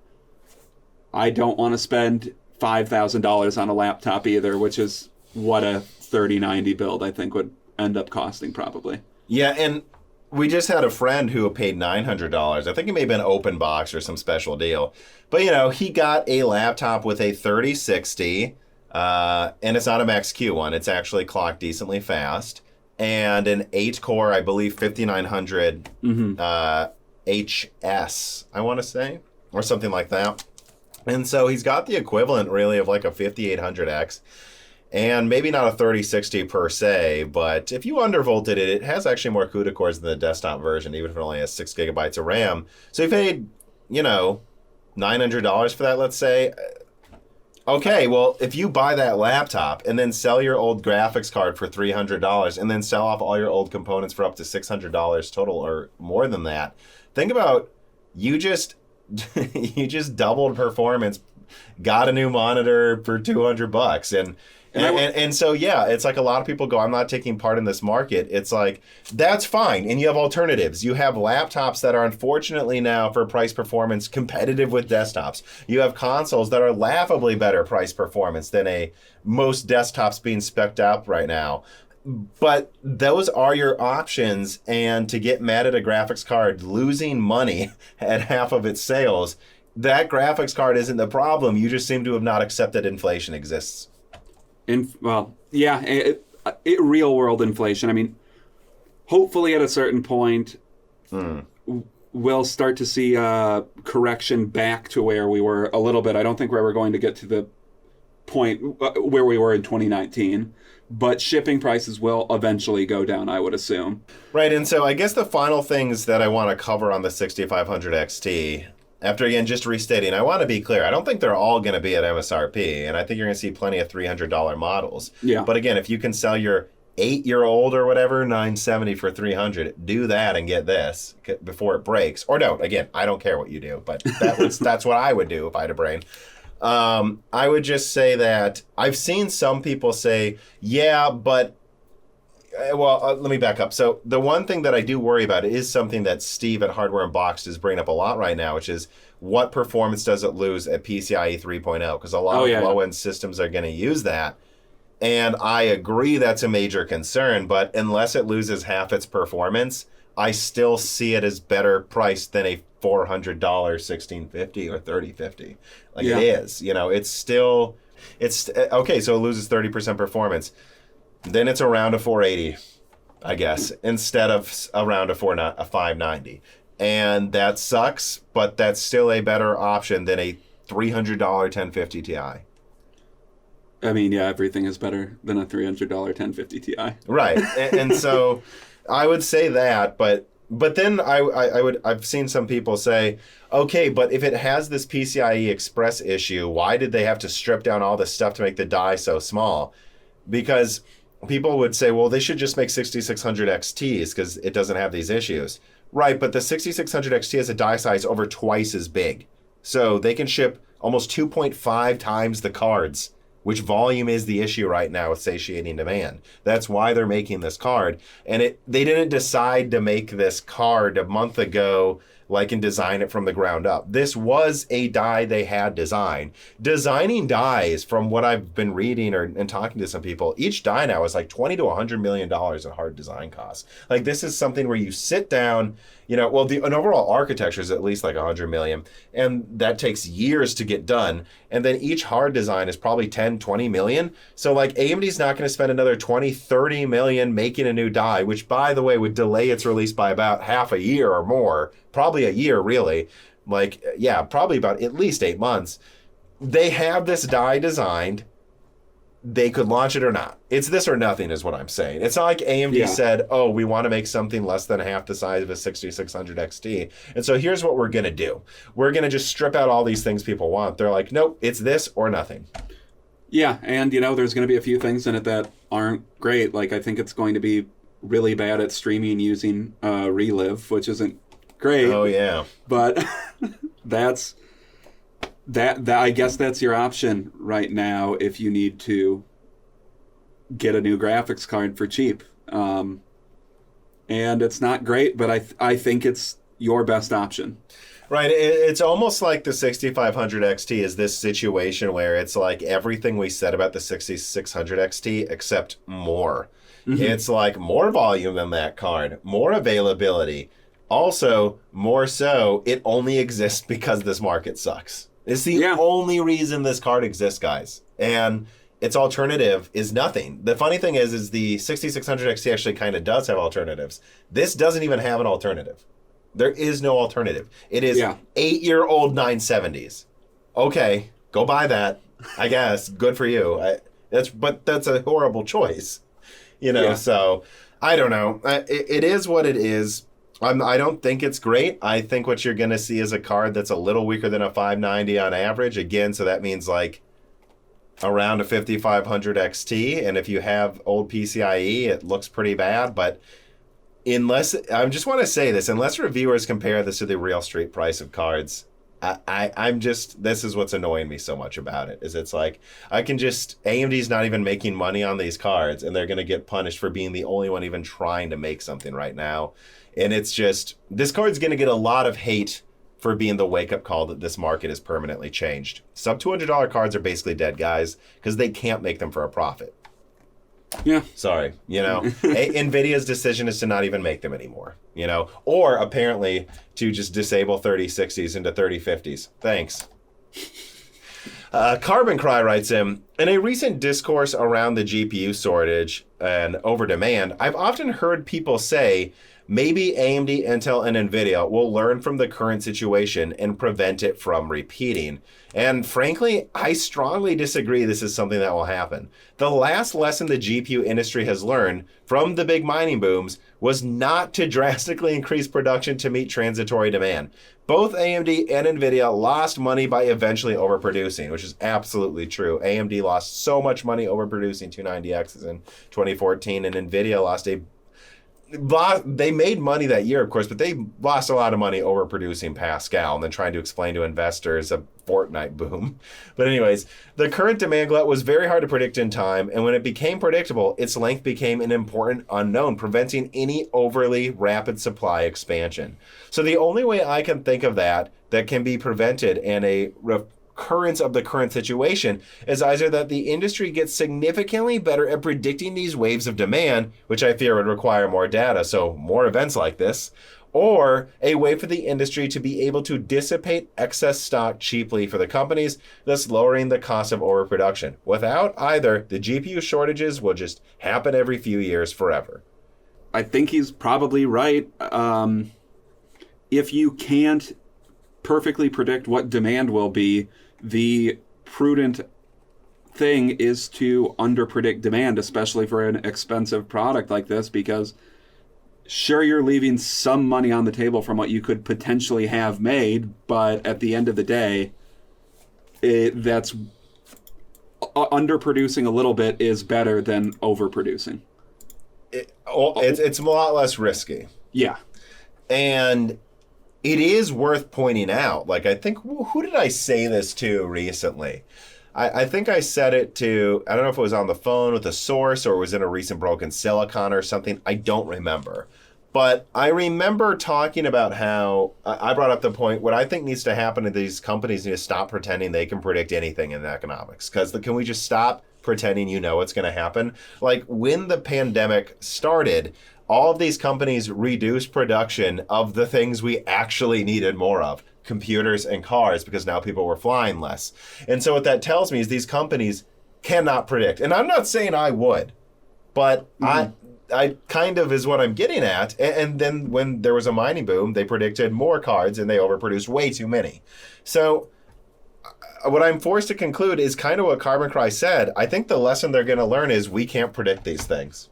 S2: I don't want to spend $5,000 on a laptop either, which is what a 3090 build I think would end up costing probably.
S1: Yeah, and we just had a friend who paid $900. I think it may have been open box or some special deal. But, he got a laptop with a 3060, and it's not a Max-Q one. It's actually clocked decently fast. And an 8-core, I believe, 5900 HS, I want to say, or something like that. And so he's got the equivalent, really, of like a 5800X. And maybe not a 3060 per se, but if you undervolted it, it has actually more CUDA cores than the desktop version, even if it only has 6 gigabytes of RAM. So you paid, $900 for that, let's say. Okay, well, if you buy that laptop and then sell your old graphics card for $300 and then sell off all your old components for up to $600 total or more than that, think about you just doubled performance, got a new monitor for $200, and so, yeah, it's like a lot of people go, I'm not taking part in this market. It's like, that's fine. And you have alternatives. You have laptops that are unfortunately now for price performance competitive with desktops. You have consoles that are laughably better price performance than most desktops being spec'd up right now. But those are your options. And to get mad at a graphics card losing money at half of its sales, that graphics card isn't the problem. You just seem to have not accepted inflation exists.
S2: Real world inflation. I mean, hopefully at a certain point, we'll start to see a correction back to where we were a little bit. I don't think we're ever going to get to the point where we were in 2019, but shipping prices will eventually go down, I would assume.
S1: Right, and so I guess the final things that I want to cover on the 6500 XT, after, again, just restating, I want to be clear. I don't think they're all going to be at MSRP, and I think you're going to see plenty of $300 models.
S2: Yeah.
S1: But again, if you can sell your 8-year-old or whatever, $970 for $300, do that and get this before it breaks. Or don't. Again, I don't care what you do, but that's what I would do if I had a brain. I would just say that I've seen some people say, yeah, but... let me back up. So the one thing that I do worry about is something that Steve at Hardware Unboxed is bringing up a lot right now, which is what performance does it lose at PCIe 3.0? Because a lot of low-end systems are going to use that. And I agree that's a major concern, but unless it loses half its performance, I still see it as better priced than a $400 1650 or 3050. It is. It's okay, so it loses 30% performance. Then it's around a 480, I guess, instead of around a 590. And that sucks, but that's still a better option than a $300 1050 Ti.
S2: I mean, yeah, everything is better than a $300 1050 Ti.
S1: Right. And so I would say that, but then I've seen some people say, okay, but if it has this PCIe Express issue, why did they have to strip down all this stuff to make the die so small? Because people would say, well, they should just make 6600 XTs because it doesn't have these issues. Right, but the 6600 XT has a die size over twice as big. So they can ship almost 2.5 times the cards, which volume is the issue right now with satiating demand. That's why they're making this card. And they didn't decide to make this card a month ago, and design it from the ground up. This was a die they had designed. Designing dies, from what I've been reading and talking to some people, each die now is like $20 to $100 million in hard design costs. This is something where you sit down, an overall architecture is at least like $100 million, and that takes years to get done. And then each hard design is probably 10, 20 million. So AMD's not going to spend another 20, 30 million making a new die, which by the way would delay its release by about half a year or more. Probably a year, really. Probably about at least 8 months. They have this die designed. They could launch it or not. It's this or nothing is what I'm saying. It's not like AMD said, oh, we want to make something less than half the size of a 6600 XT. And so here's what we're going to do. We're going to just strip out all these things people want. They're like, nope, it's this or nothing.
S2: Yeah, and there's going to be a few things in it that aren't great. I think it's going to be really bad at streaming using Relive, which isn't great.
S1: Oh yeah.
S2: But that I guess that's your option right now if you need to get a new graphics card for cheap. And it's not great, but I think it's your best option.
S1: Right. It's almost like the 6500 XT is this situation where it's like everything we said about the 6600 XT except more. It's like more volume than that card, more availability. Also, more so, it only exists because this market sucks. It's the only reason this card exists, guys. And its alternative is nothing. The funny thing is the 6600 XT actually kind of does have alternatives. This doesn't even have an alternative. There is no alternative. It is 8-year-old 970s. Okay, go buy that. I guess. Good for you. But that's a horrible choice. So I don't know. It is what it is. I don't think it's great. I think what you're going to see is a card that's a little weaker than a 590 on average. Again, so that means like around a 5500 XT. And if you have old PCIe, it looks pretty bad. But I just want to say this, unless reviewers compare this to the real street price of cards, this is what's annoying me so much about it, is it's like, AMD's not even making money on these cards, and they're going to get punished for being the only one even trying to make something right now. And it's just, this card's going to get a lot of hate for being the wake-up call that this market is permanently changed. Sub $200 cards are basically dead, guys, because they can't make them for a profit.
S2: Yeah.
S1: Sorry. Nvidia's decision is to not even make them anymore, or apparently to just disable 3060s into 3050s. Thanks. Carbon Cry writes in a recent discourse around the GPU shortage and over demand, I've often heard people say maybe AMD, Intel, and Nvidia will learn from the current situation and prevent it from repeating. And frankly, I strongly disagree this is something that will happen. The last lesson the GPU industry has learned from the big mining booms was not to drastically increase production to meet transitory demand. Both AMD and Nvidia lost money by eventually overproducing, which is absolutely true. AMD lost so much money overproducing 290Xs in 2014, and Nvidia they made money that year, of course, but they lost a lot of money overproducing Pascal and then trying to explain to investors a Fortnite boom. But anyways, the current demand glut was very hard to predict in time, and when it became predictable, its length became an important unknown, preventing any overly rapid supply expansion. So the only way I can think of that can be prevented in a recurrence of the current situation is either that the industry gets significantly better at predicting these waves of demand, which I fear would require more data, so more events like this, or a way for the industry to be able to dissipate excess stock cheaply for the companies, thus lowering the cost of overproduction. Without either, the GPU shortages will just happen every few years forever.
S2: I think he's probably right. If you can't perfectly predict what demand will be, the prudent thing is to underpredict demand, especially for an expensive product like this, because sure, you're leaving some money on the table from what you could potentially have made, but at the end of the day, that's underproducing a little bit is better than overproducing.
S1: It's a lot less risky.
S2: Yeah.
S1: And it is worth pointing out, like, I think, who did I say this to recently? I think I said it to, I don't know if it was on the phone with a source or it was in a recent Broken Silicon or something. I don't remember. But I remember talking about how I brought up the point, what I think needs to happen is these companies need to stop pretending they can predict anything in economics. Because can we just stop pretending what's going to happen? Like, when the pandemic started, all of these companies reduced production of the things we actually needed more of, computers and cars, because now people were flying less. And so what that tells me is these companies cannot predict. And I'm not saying I would, but I kind of is what I'm getting at. And then when there was a mining boom, they predicted more cards and they overproduced way too many. So what I'm forced to conclude is kind of what Carbon Cry said. I think the lesson they're going to learn is we can't predict these things.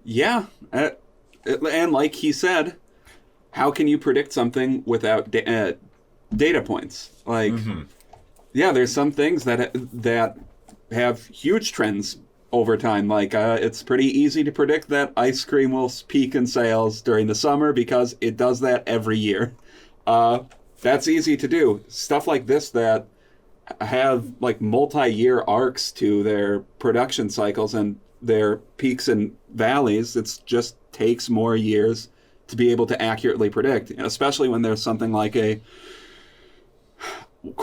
S2: Yeah, and like he said, how can you predict something without data points? Like, yeah, there's some things that have huge trends over time. Like, it's pretty easy to predict that ice cream will peak in sales during the summer because it does that every year. That's easy to do. Stuff like this that have like multi-year arcs to their production cycles and their peaks and valleys, it just takes more years to be able to accurately predict, especially when there's something like a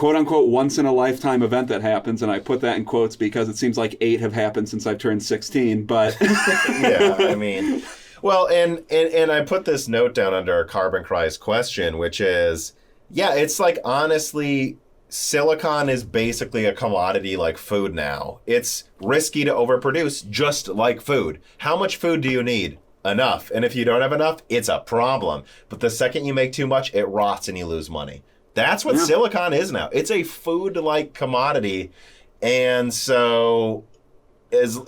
S2: quote-unquote once-in-a-lifetime event that happens, and I put that in quotes because it seems like 8 have happened since I've turned 16, but...
S1: Yeah, I mean... Well, and I put this note down under Carbon Cry's question, which is, yeah, it's like, honestly, silicon is basically a commodity like food now. It's risky to overproduce, just like food. How much food do you need? Enough. And if you don't have enough, it's a problem. But the second you make too much, it rots and you lose money. That's what silicon is now. It's a food-like commodity. And so as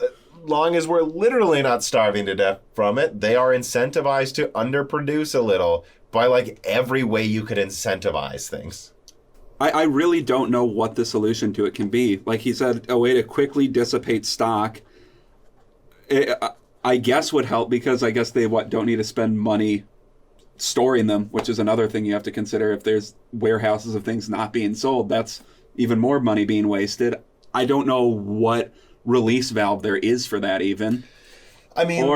S1: long as we're literally not starving to death from it, they are incentivized to underproduce a little by like every way you could incentivize things.
S2: I really don't know what the solution to it can be. Like he said, a way to quickly dissipate stock, I guess would help, because I guess they don't need to spend money storing them, which is another thing you have to consider. If there's warehouses of things not being sold, that's even more money being wasted. I don't know what release valve there is for that even.
S1: I mean,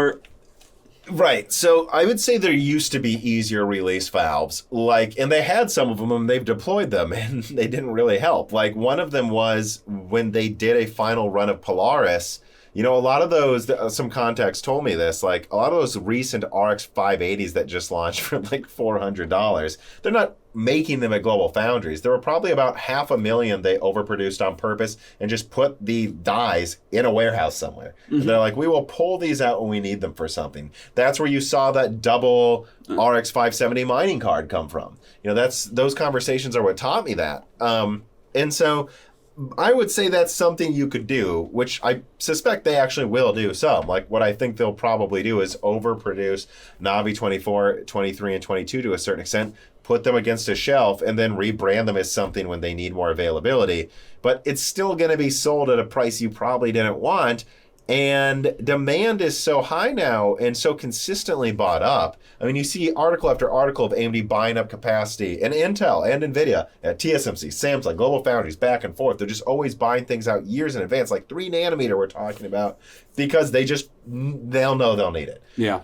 S1: right. So I would say there used to be easier release valves, and they had some of them and they've deployed them and they didn't really help. Like one of them was when they did a final run of Polaris. You know, a lot of those, some contacts told me this, like a lot of those recent RX 580s that just launched for like $400, they're not making them at Global Foundries. There were probably about 500,000 they overproduced on purpose and just put the dies in a warehouse somewhere. Mm-hmm. And they're like, we will pull these out when we need them for something. That's where you saw that double RX 570 mining card come from. You know, those conversations are what taught me that. And so I would say that's something you could do, which I suspect they actually will do some. Like what I think they'll probably do is overproduce Navi 24, 23, and 22 to a certain extent, put them against a shelf, and then rebrand them as something when they need more availability. But it's still going to be sold at a price you probably didn't want. And demand is so high now and so consistently bought up. I mean, you see article after article of AMD buying up capacity, and Intel and Nvidia at TSMC, Samsung, Global Foundries, back and forth. They're just always buying things out years in advance, like 3 nanometer we're talking about, because they'll know they'll need it.
S2: Yeah.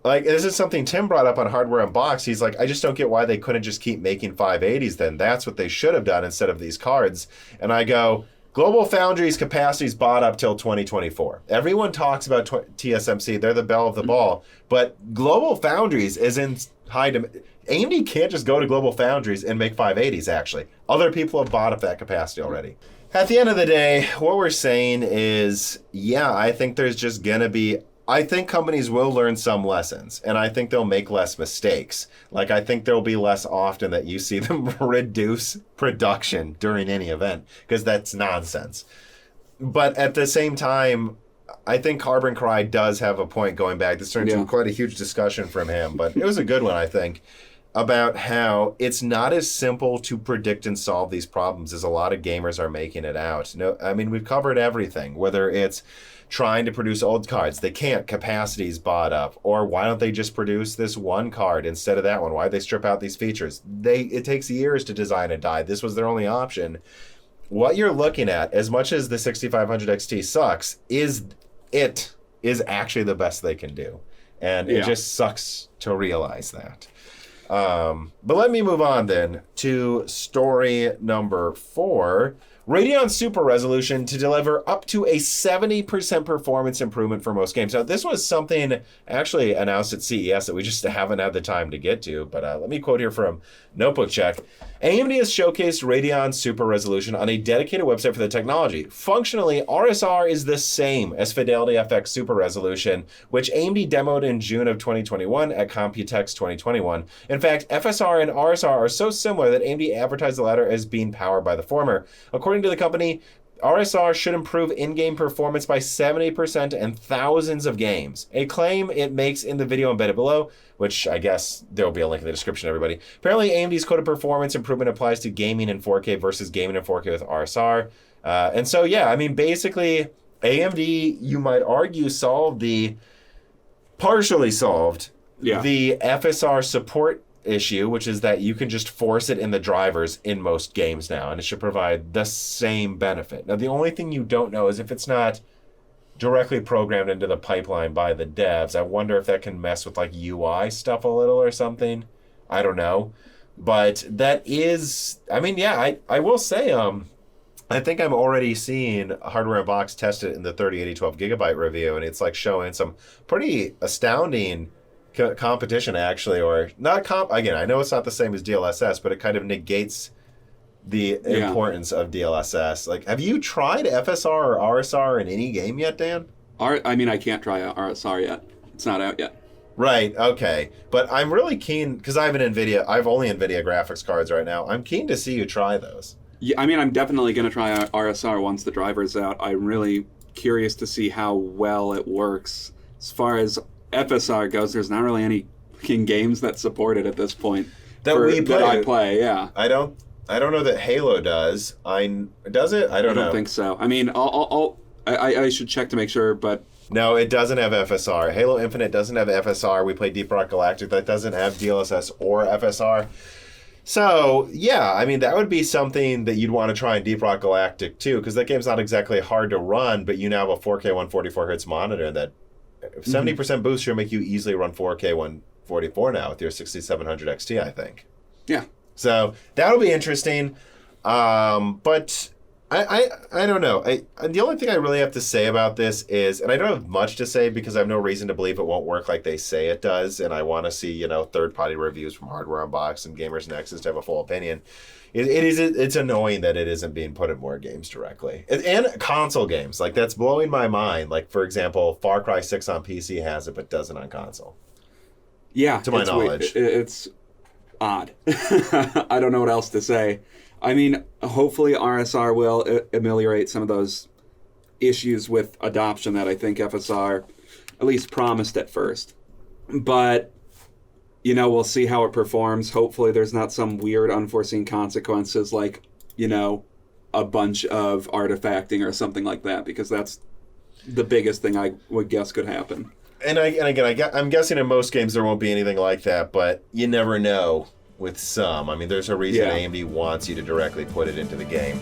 S1: Like, this is something Tim brought up on Hardware Unboxed. He's like, I just don't get why they couldn't just keep making 580s then. That's what they should have done instead of these cards. And I go, Global Foundries capacity is bought up till 2024. Everyone talks about TSMC. They're the belle of the ball. But Global Foundries is in high demand. AMD can't just go to Global Foundries and make 580s, actually. Other people have bought up that capacity already. At the end of the day, what we're saying is, yeah, I think there's just going to be... I think companies will learn some lessons, and I think they'll make less mistakes. Like, I think there'll be less often that you see them reduce production during any event, because that's nonsense. But at the same time, I think Carbon Cry does have a point going back. This turned into quite a huge discussion from him, but it was a good one, I think, about how it's not as simple to predict and solve these problems as a lot of gamers are making it out. No, I mean, we've covered everything, whether it's trying to produce old cards. They can't. Capacity's bought up. Or why don't they just produce this one card instead of that one? Why do they strip out these features? It takes years to design a die. This was their only option. What you're looking at, as much as the 6500 XT sucks, is actually the best they can do. And it just sucks to realize that. But let me move on then to story number 4. RADEON Super Resolution to deliver up to a 70% performance improvement for most games. Now, this was something actually announced at CES that we just haven't had the time to get to, but let me quote here from Notebook Check. AMD has showcased RADEON Super Resolution on a dedicated website for the technology. Functionally, RSR is the same as Fidelity FX Super Resolution, which AMD demoed in June of 2021 at Computex 2021. In fact, FSR and RSR are so similar that AMD advertised the latter as being powered by the former. According to the company, RSR should improve in-game performance by 70% and thousands of games, a claim it makes in the video embedded below, which I guess there will be a link in the description, everybody. Apparently, AMD's coded performance improvement applies to gaming in 4K versus gaming in 4K with RSR. And so, yeah, I mean, basically, AMD, you might argue, partially solved the FSR support issue, which is that you can just force it in the drivers in most games now, and it should provide the same benefit. Now, the only thing you don't know is if it's not directly programmed into the pipeline by the devs. I wonder if that can mess with like UI stuff a little or something. I don't know. But that is, I mean, yeah, I will say, I think I'm already seeing Hardware Unboxed test it in the 3080 12GB review, and it's like showing some pretty astounding competition, actually, or not again, I know it's not the same as DLSS, but it kind of negates the importance of DLSS. Like, have you tried FSR or RSR in any game yet, Dan?
S2: I mean, I can't try RSR yet. It's not out yet.
S1: Right, okay. But I'm really keen, because I have only NVIDIA graphics cards right now. I'm keen to see you try those.
S2: Yeah, I mean, I'm definitely going to try RSR once the driver's out. I'm really curious to see how well it works. As far as FSR goes, there's not really any games that support it at this point.
S1: That I
S2: play, yeah.
S1: I don't know that Halo does. Does it? I don't know.
S2: I don't think so. I mean, I should check to make sure, but...
S1: No, it doesn't have FSR. Halo Infinite doesn't have FSR. We play Deep Rock Galactic. That doesn't have DLSS or FSR. So, yeah, I mean, that would be something that you'd want to try in Deep Rock Galactic, too, because that game's not exactly hard to run, but you now have a 4K 144Hz monitor that 70% boost should make you easily run 4K 144 now with your 6700 XT, I think.
S2: Yeah.
S1: So, that'll be interesting. But... I don't know. The only thing I really have to say about this is, and I don't have much to say because I have no reason to believe it won't work like they say it does, and I want to see, third-party reviews from Hardware Unboxed and Gamers Nexus to have a full opinion. It's annoying that it isn't being put in more games directly. And console games. Like, that's blowing my mind. Like, for example, Far Cry 6 on PC has it, but doesn't on console.
S2: Yeah.
S1: To my knowledge.
S2: It's odd. I don't know what else to say. I mean, hopefully RSR will ameliorate some of those issues with adoption that I think FSR at least promised at first. But, we'll see how it performs. Hopefully there's not some weird unforeseen consequences like, a bunch of artifacting or something like that, because that's the biggest thing I would guess could happen.
S1: And again, I'm guessing in most games there won't be anything like that, but you never know. With some. I mean, there's a reason AMD wants you to directly put it into the game.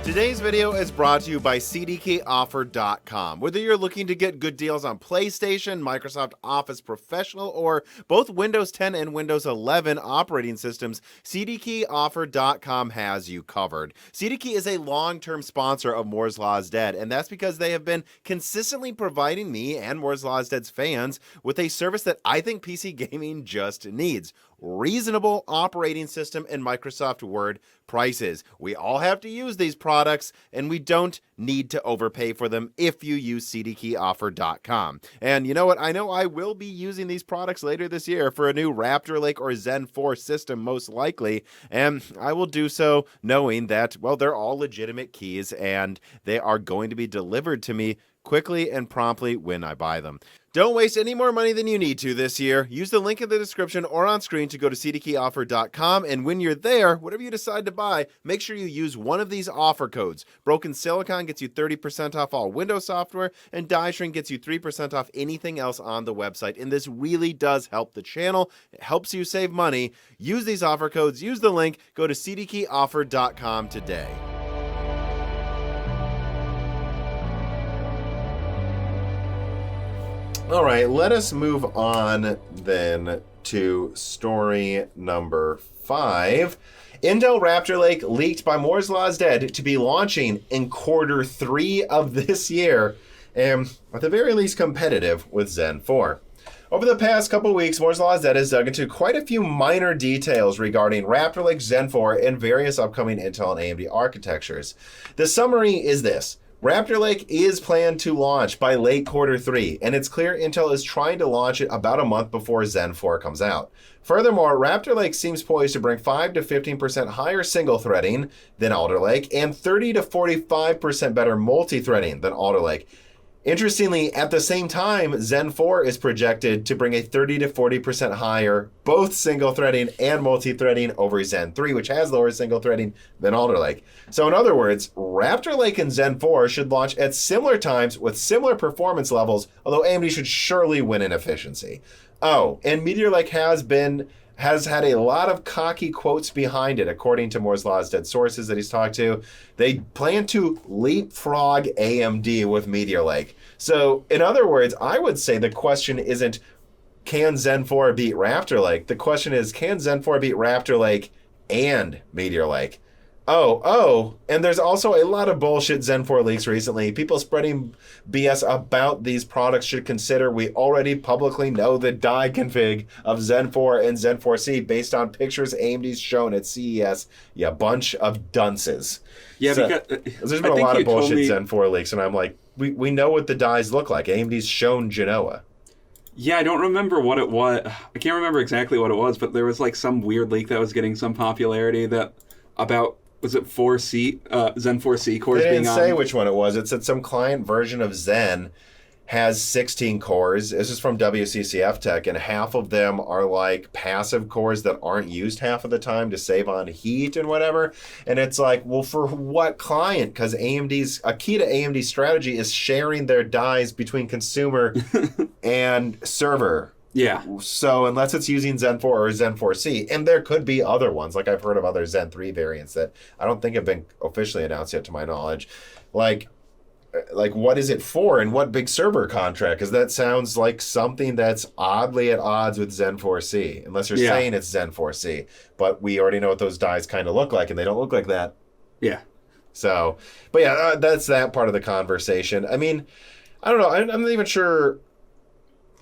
S1: Today's video is brought to you by CDKeyOffer.com. Whether you're looking to get good deals on PlayStation, Microsoft Office Professional, or both Windows 10 and Windows 11 operating systems, CDKeyOffer.com has you covered. CDKey is a long-term sponsor of Moore's Law is Dead, and that's because they have been consistently providing me and Moore's Law is Dead's fans with a service that I think PC gaming just needs. Reasonable operating system and Microsoft Word prices. We all have to use these products, and we don't need to overpay for them if you use CDKeyOffer.com. And you know what? I know I will be using these products later this year for a new Raptor Lake or Zen 4 system, most likely, and I will do so knowing that, well, they're all legitimate keys, and they are going to be delivered to me quickly and promptly when I buy them. Don't waste any more money than you need to this year. Use the link in the description or on screen to go to cdkeyoffer.com, and when you're there, whatever you decide to buy, make sure you use one of these offer codes. Broken Silicon gets you 30% off all Windows software, and Die Shrink gets you 3% off anything else on the website, and this really does help the channel. It helps you save money. Use these offer codes, use the link, go to cdkeyoffer.com today. All right, let us move on then to story number 5. Intel Raptor Lake leaked by Moore's Law is Dead to be launching in Q3 of this year, and at the very least competitive with Zen 4. Over the past couple weeks, Moore's Law is Dead has dug into quite a few minor details regarding Raptor Lake, Zen 4, and various upcoming Intel and AMD architectures. The summary is this. Raptor Lake is planned to launch by late Q3, and it's clear Intel is trying to launch it about a month before Zen 4 comes out. Furthermore, Raptor Lake seems poised to bring 5 to 15% higher single threading than Alder Lake and 30 to 45% better multi-threading than Alder Lake. Interestingly, at the same time, Zen 4 is projected to bring a 30 to 40% higher both single threading and multi-threading over Zen 3, which has lower single threading than Alder Lake. So in other words, Raptor Lake and Zen 4 should launch at similar times with similar performance levels, although AMD should surely win in efficiency. Oh, and Meteor Lake has had a lot of cocky quotes behind it, according to Moore's Law is Dead sources that he's talked to. They plan to leapfrog AMD with Meteor Lake. So, in other words, I would say the question isn't can Zen 4 beat Raptor Lake? The question is, can Zen 4 beat Raptor Lake and Meteor Lake? And there's also a lot of bullshit Zen 4 leaks recently. People spreading BS about these products should consider we already publicly know the die config of Zen 4 and Zen 4C based on pictures AMD's shown at CES. Yeah, bunch of dunces.
S2: Yeah,
S1: so,
S2: because
S1: there's been a lot of bullshit Zen 4 leaks, and I'm like, we know what the dies look like. AMD's shown Genoa.
S2: Yeah, I don't remember what it was. I can't remember exactly what it was, but there was like some weird leak that was getting some popularity that about... Was it 4C, Zen 4C cores being on?
S1: They didn't say which one it was. It said some client version of Zen has 16 cores. This is from WCCF Tech, and half of them are like passive cores that aren't used half of the time to save on heat and whatever. And it's like, well, for what client? Because a key to AMD's strategy is sharing their dies between consumer and server.
S2: Yeah.
S1: So unless it's using Zen 4 or Zen 4C, and there could be other ones, like I've heard of other Zen 3 variants that I don't think have been officially announced yet to my knowledge. Like what is it for and what big server contract? Because that sounds like something that's oddly at odds with Zen 4C, unless you're saying it's Zen 4C. But we already know what those dies kind of look like, and they don't look like that.
S2: Yeah.
S1: So, but yeah, that's that part of the conversation. I mean, I don't know. I'm not even sure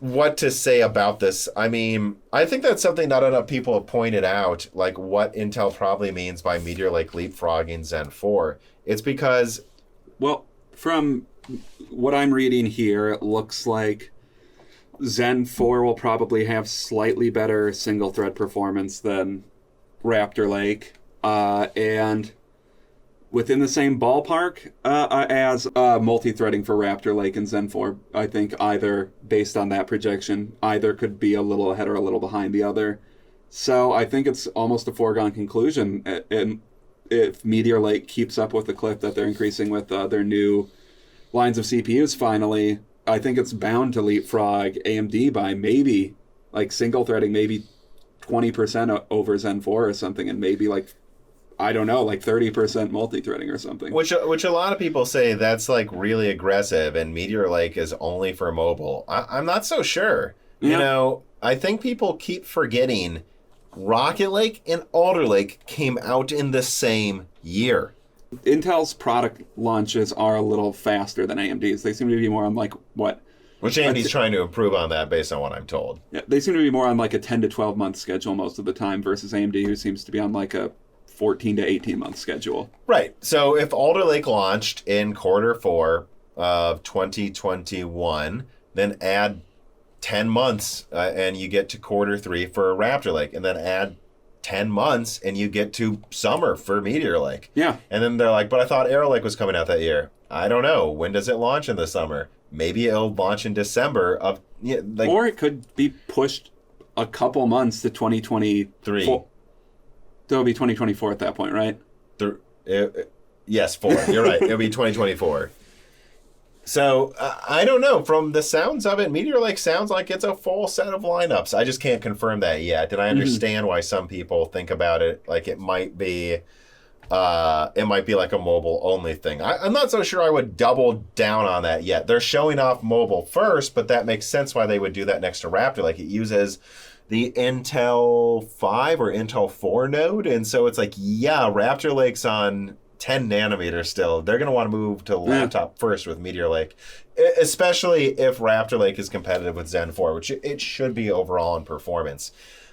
S1: what to say about this. I mean, I think that's something not enough people have pointed out, like what Intel probably means by Meteor Lake leapfrogging Zen 4. It's because...
S2: Well, from what I'm reading here, it looks like Zen 4 will probably have slightly better single-thread performance than Raptor Lake, and within the same ballpark as multi-threading for Raptor Lake and Zen 4. I think either, based on that projection, either could be a little ahead or a little behind the other. So I think it's almost a foregone conclusion. And if Meteor Lake keeps up with the clip that they're increasing with their new lines of CPUs finally, I think it's bound to leapfrog AMD by maybe, like single-threading, maybe 20% over Zen 4 or something, and maybe like, I don't know, like 30% multi-threading or something.
S1: Which a lot of people say that's like really aggressive, and Meteor Lake is only for mobile. I'm not so sure. Yeah. You know, I think people keep forgetting Rocket Lake and Alder Lake came out in the same year.
S2: Intel's product launches are a little faster than AMD's. They seem to be more on like what?
S1: Which AMD's trying to improve on that based on what I'm told.
S2: Yeah, they seem to be more on like a 10 to 12 month schedule most of the time versus AMD, who seems to be on like a 14 to 18 month schedule.
S1: Right. So if Alder Lake launched in Q4 of 2021, then add 10 months and you get to Q3 for Raptor Lake, and then add 10 months and you get to summer for Meteor Lake.
S2: Yeah.
S1: And then they're like, but I thought Arrow Lake was coming out that year. I don't know. When does it launch in the summer? Maybe it'll launch in December of... Yeah, like,
S2: or it could be pushed a couple months to 2023. So it'll be 2024 at that point, right?
S1: Yes, 4. You're right. It'll be 2024. So, I don't know. From the sounds of it, Meteor Lake sounds like it's a full set of lineups. I just can't confirm that yet. And I understand why some people think about it like it might be like a mobile-only thing. I'm not so sure I would double down on that yet. They're showing off mobile first, but that makes sense why they would do that next to Raptor. Like, it uses the Intel 5 or Intel 4 node, and so it's like, yeah, Raptor Lake's on 10 nanometers still. They're going to want to move to laptop first with Meteor Lake, especially if Raptor Lake is competitive with Zen 4, which it should be overall in performance.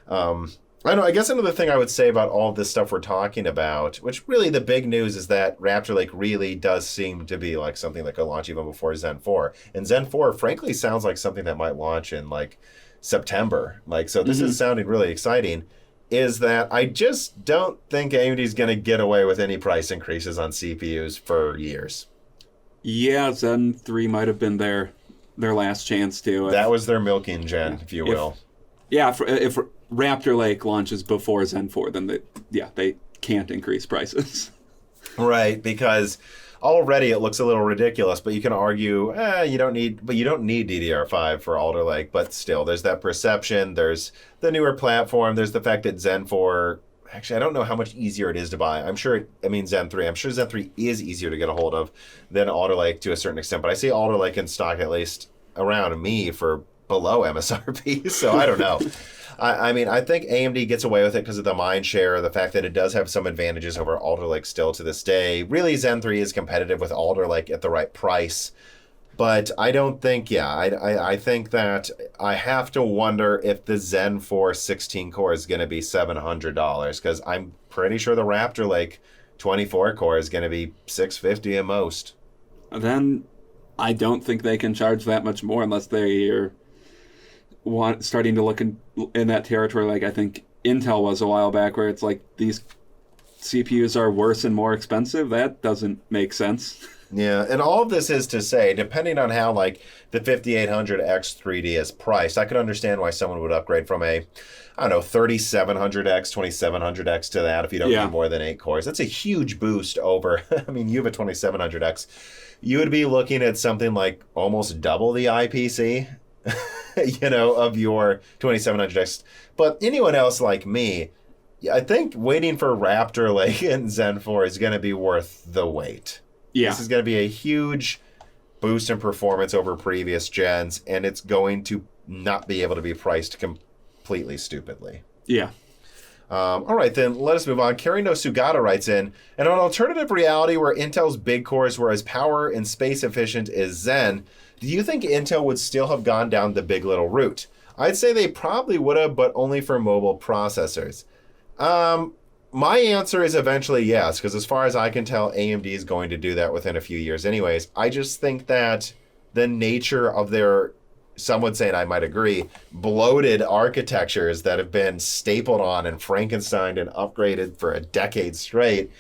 S1: I know. I guess another thing I would say about all this stuff we're talking about, which really the big news is that Raptor Lake really does seem to be like something that could launch even before Zen 4. And Zen 4, frankly, sounds like something that might launch in like September. Like, so this is sounding really exciting. Is that I just don't think AMD's going to get away with any price increases on CPUs for years.
S2: Yeah, Zen 3 might have been their last chance to.
S1: That was their milking gen, if you will.
S2: If Raptor Lake launches before Zen 4, then they can't increase prices.
S1: Right, because already it looks a little ridiculous, but you can argue, you don't need DDR5 for Alder Lake, but still, there's that perception, there's the newer platform, there's the fact that Zen 4, actually, I don't know how much easier it is to buy. Zen 3. I'm sure Zen 3 is easier to get a hold of than Alder Lake to a certain extent, but I see Alder Lake in stock at least around me for below MSRP. So I don't know. I mean, I think AMD gets away with it because of the mind share, the fact that it does have some advantages over Alder Lake still to this day. Really, Zen 3 is competitive with Alder Lake at the right price. But I don't think, I think that I have to wonder if the Zen 4 16 core is going to be $700, because I'm pretty sure the Raptor Lake 24 core is going to be $650 at most.
S2: Then I don't think they can charge that much more unless they're starting to look in that territory like I think Intel was a while back, where it's like these CPUs are worse and more expensive. That doesn't make sense.
S1: Yeah, and all of this is to say, depending on how like the 5800X 3D is priced, I could understand why someone would upgrade from a, I don't know, 3700X, 2700X to that if you don't need more than 8 cores. That's a huge boost over, I mean, you have a 2700X. You would be looking at something like almost double the IPC, of your 2700X. But anyone else like me, I think waiting for Raptor Lake and Zen 4 is going to be worth the wait. Yeah. This is going to be a huge boost in performance over previous gens, and it's going to not be able to be priced completely stupidly.
S2: Yeah.
S1: All right, then let us move on. Kerry No Sugata writes in, in an alternative reality where Intel's big cores were as power and space efficient as Zen, do you think Intel would still have gone down the big little route? I'd say they probably would have, but only for mobile processors. My answer is eventually yes, because as far as I can tell, AMD is going to do that within a few years anyways. I just think that the nature of their, some would say, and I might agree, bloated architectures that have been stapled on and Frankensteined and upgraded for a decade straight,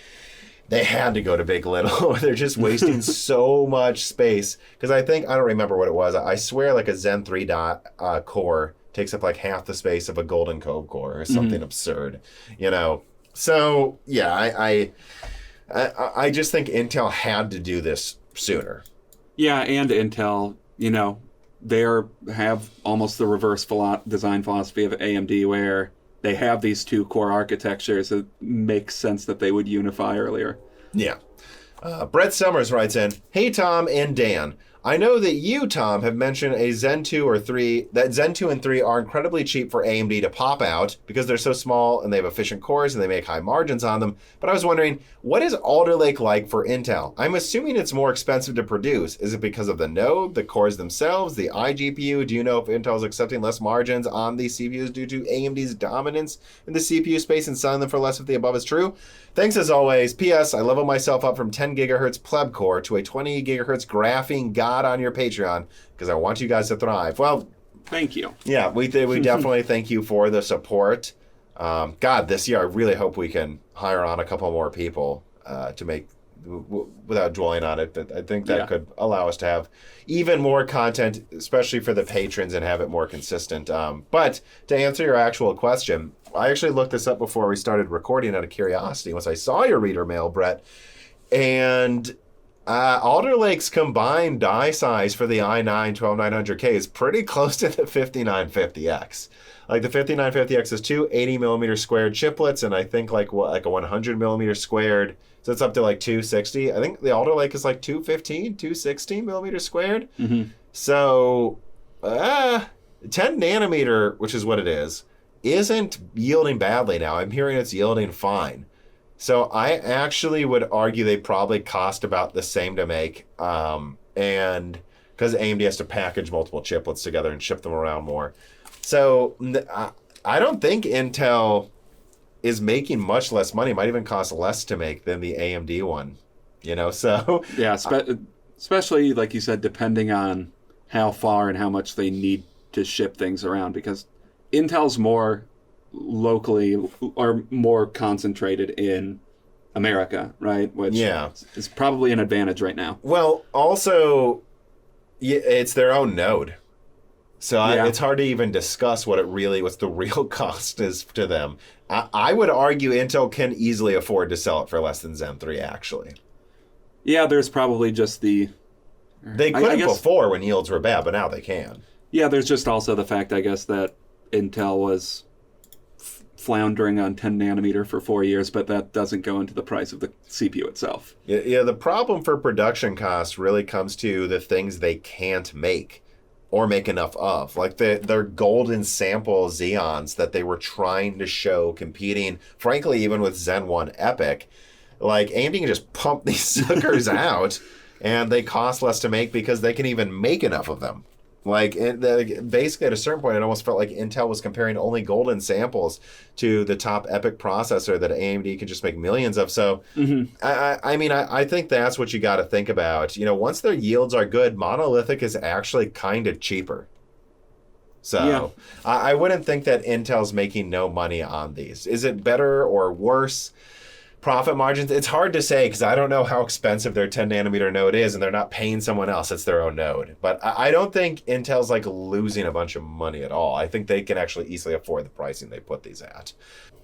S1: they had to go to big little. They're just wasting so much space. Because I don't remember what it was. I swear like a Zen 3 core takes up like half the space of a Golden Cove core or something absurd, So, yeah, I just think Intel had to do this sooner.
S2: Yeah, and Intel, they have almost the reverse design philosophy of AMD, where they have these 2 core architectures. It makes sense that they would unify earlier.
S1: Yeah. Brett Summers writes in, hey, Tom and Dan. I know that you, Tom, have mentioned that Zen 2 and 3 are incredibly cheap for AMD to pop out because they're so small and they have efficient cores and they make high margins on them. But I was wondering, what is Alder Lake like for Intel? I'm assuming it's more expensive to produce. Is it because of the node, the cores themselves, the iGPU? Do you know if Intel is accepting less margins on these CPUs due to AMD's dominance in the CPU space and selling them for less if the above is true? Thanks as always. P.S. I level myself up from 10 gigahertz pleb core to a 20 gigahertz graphene god on your Patreon because I want you guys to thrive. Well,
S2: thank you.
S1: Yeah, we definitely thank you for the support. God, this year I really hope we can hire on a couple more people to make, without dwelling on it, but I think that could allow us to have even more content, especially for the patrons, and have it more consistent. But to answer your actual question, I actually looked this up before we started recording out of curiosity once I saw your reader mail, Brett. And Alder Lake's combined die size for the i9 12900K is pretty close to the 5950X. Like the 5950X is 2 80mm squared chiplets, and I think like a 100mm squared. So it's up to like 260. I think the Alder Lake is like 215, 260mm squared. Mm-hmm. So 10 nanometer, which is what it is, isn't yielding badly now. I'm hearing it's yielding fine. So I actually would argue they probably cost about the same to make. And because AMD has to package multiple chiplets together and ship them around more. So I don't think Intel is making much less money. It might even cost less to make than the AMD one. So...
S2: Yeah, especially, like you said, depending on how far and how much they need to ship things around. Because Intel's more locally or more concentrated in America, right? Which is probably an advantage right now.
S1: Well, also, it's their own node. So it's hard to even discuss what's the real cost is to them. I would argue Intel can easily afford to sell it for less than Zen 3, actually.
S2: Yeah, there's probably just
S1: They couldn't before when yields were bad, but now they can.
S2: Yeah, there's just also the fact, I guess, that Intel was floundering on 10 nanometer for 4 years, but that doesn't go into the price of the CPU itself.
S1: Yeah, the problem for production costs really comes to the things they can't make. or make enough of. Like their golden sample Xeons that they were trying to show competing, frankly, even with Zen 1 Epic, like AMD can just pump these suckers out and they cost less to make because they can even make enough of them. Like, basically, at a certain point, it almost felt like Intel was comparing only golden samples to the top Epic processor that AMD can just make millions of. So, I mean, I think that's what you got to think about. You know, once their yields are good, monolithic is actually kind of cheaper. So, yeah. I wouldn't think that Intel's making no money on these. Is it better or worse? Profit margins, it's hard to say because I don't know how expensive their 10 nanometer node is and they're not paying someone else. It's their own node. But I don't think Intel's like losing a bunch of money at all. I think they can actually easily afford the pricing they put these at.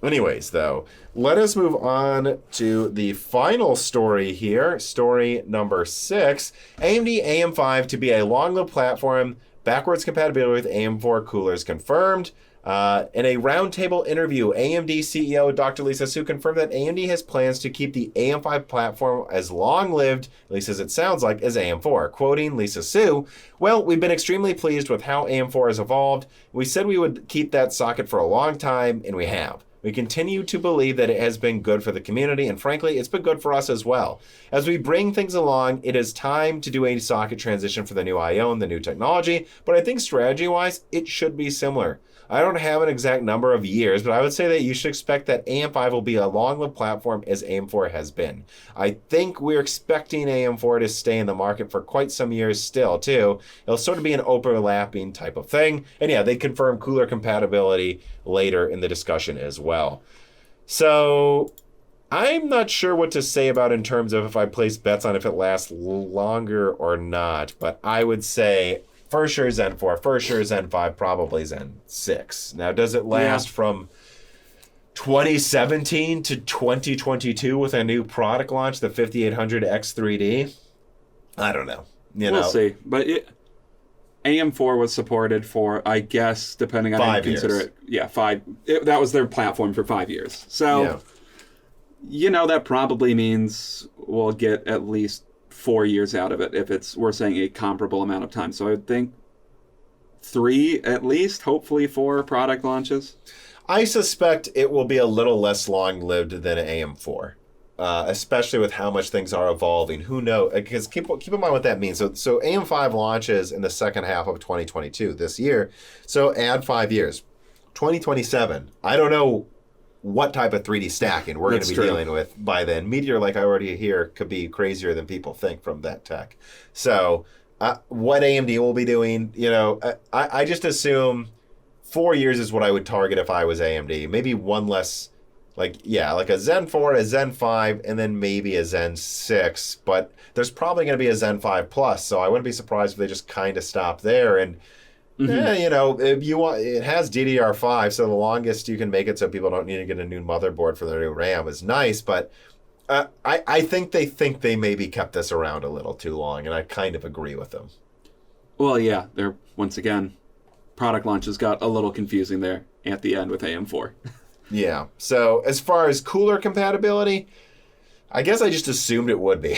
S1: Anyways, though, let us move on to the final story here. Story number 6. AMD AM5 to be a long-lived platform. Backwards compatibility with AM4 coolers confirmed. In a roundtable interview, AMD CEO Dr. Lisa Su confirmed that AMD has plans to keep the AM5 platform as long-lived, at least as it sounds like, as AM4. Quoting Lisa Su, "Well, we've been extremely pleased with how AM4 has evolved. We said we would keep that socket for a long time, and we have. We continue to believe that it has been good for the community, and frankly, it's been good for us as well. As we bring things along, it is time to do a socket transition for the new Ion, the new technology, but I think strategy-wise, it should be similar. I don't have an exact number of years, but I would say that you should expect that AM5 will be a long-lived platform as AM4 has been. I think we're expecting AM4 to stay in the market for quite some years still, too. It'll sort of be an overlapping type of thing. And yeah, they confirm cooler compatibility later in the discussion as well. So I'm not sure what to say about in terms of if I place bets on if it lasts longer or not, but I would say for sure Zen 4, for sure Zen 5, probably Zen 6. Now, does it last from 2017 to 2022 with a new product launch, the 5800 X3D? I don't know.
S2: We'll see. But AM4 was supported for, I guess, depending on how you consider it. Yeah, that was their platform for 5 years. So, that probably means we'll get at least 4 years out of it if we're saying a comparable amount of time. So I would think 3 at least, hopefully 4 product launches.
S1: I suspect it will be a little less long-lived than AM4, especially with how much things are evolving. Who knows? Because keep in mind what that means. So AM5 launches in the second half of 2022 this year. So add 5 years. 2027. I don't know what type of 3D stacking we're going to be dealing with by then. Meteor, like I already hear, could be crazier than people think from that tech. So what AMD will be doing, I just assume 4 years is what I would target if I was AMD. Maybe one less, like a Zen 4, a Zen 5, and then maybe a Zen 6. But there's probably going to be a Zen 5 Plus, so I wouldn't be surprised if they just kind of stop there. And if you want, it has DDR5, so the longest you can make it so people don't need to get a new motherboard for their new RAM is nice. But I think they maybe kept this around a little too long, and I kind of agree with them.
S2: Well, yeah, they're once again, product launches got a little confusing there at the end with AM4.
S1: Yeah. So as far as cooler compatibility, I guess I just assumed it would be.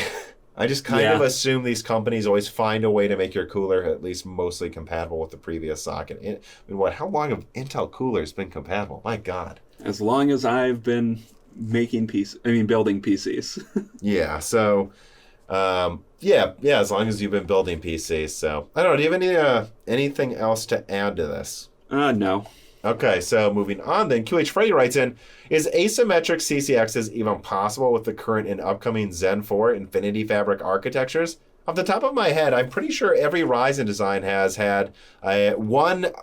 S1: I just kind of assume these companies always find a way to make your cooler at least mostly compatible with the previous socket. I mean, how long have Intel coolers been compatible? My God.
S2: As long as I've been building PCs.
S1: Yeah. So, as long as you've been building PCs. So, I don't know. Do you have anything else to add to this?
S2: No.
S1: Okay, so moving on then, QH Freddy writes in, is asymmetric CCXs even possible with the current and upcoming Zen 4 Infinity Fabric architectures? Off the top of my head, I'm pretty sure every Ryzen design has had an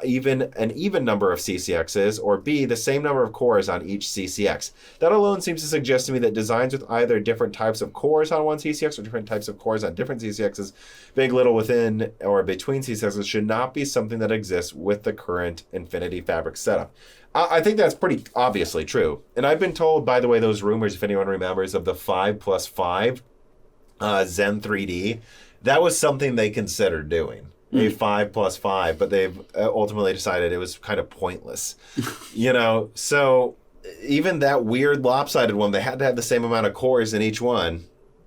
S1: even number of CCXs, or B, the same number of cores on each CCX. That alone seems to suggest to me that designs with either different types of cores on one CCX or different types of cores on different CCXs, big, little, within, or between CCXs, should not be something that exists with the current Infinity Fabric setup. I think that's pretty obviously true. And I've been told, by the way, those rumors, if anyone remembers, of the 5+5 Zen 3D, that was something they considered doing, a 5+5, but they've ultimately decided it was kind of pointless. So even that weird lopsided one, they had to have the same amount of cores in each one.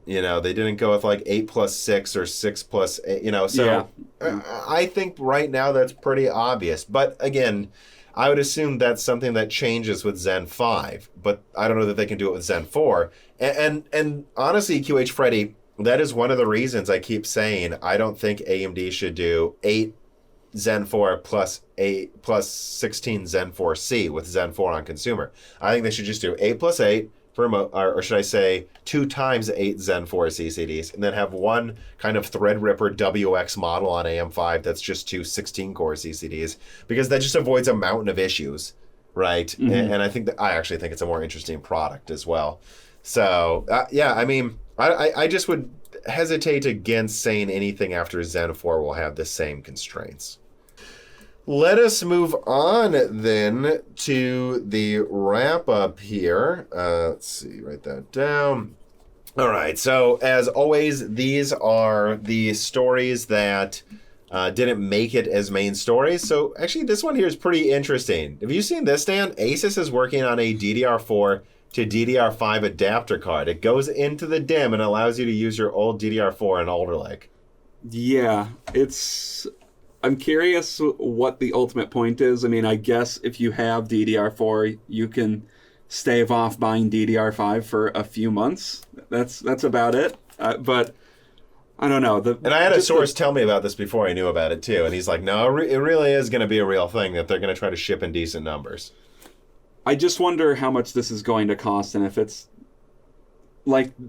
S1: They didn't go with like 8+6 or 6+8, so I think right now that's pretty obvious. But again, I would assume that's something that changes with Zen 5, but I don't know that they can do it with Zen 4. And honestly, QH Freddy, that is one of the reasons I keep saying I don't think AMD should do 8 Zen 4 plus 16 Zen 4C with Zen 4 on consumer. I think they should just do 8+8 for or should I say 2 times 8 Zen 4 CCDs, and then have one kind of Threadripper WX model on AM5 that's just 2 16-core CCDs, because that just avoids a mountain of issues, right? Mm-hmm. And I actually think it's a more interesting product as well. So, I just would hesitate against saying anything after Zen 4 will have the same constraints. Let us move on then to the wrap-up here. Let's see, write that down. All right, so as always, these are the stories that didn't make it as main stories. So actually, this one here is pretty interesting. Have you seen this, Dan? Asus is working on a DDR4 to DDR5 adapter card. It goes into the DIMM and allows you to use your old DDR4 in Alder Lake.
S2: Yeah, I'm curious what the ultimate point is. I mean, I guess if you have DDR4, you can stave off buying DDR5 for a few months. That's about it. But I don't know.
S1: And I had a source tell me about this before I knew about it too. And he's like, no, it really is going to be a real thing that they're going to try to ship in decent numbers.
S2: I just wonder how much this is going to cost, and if it's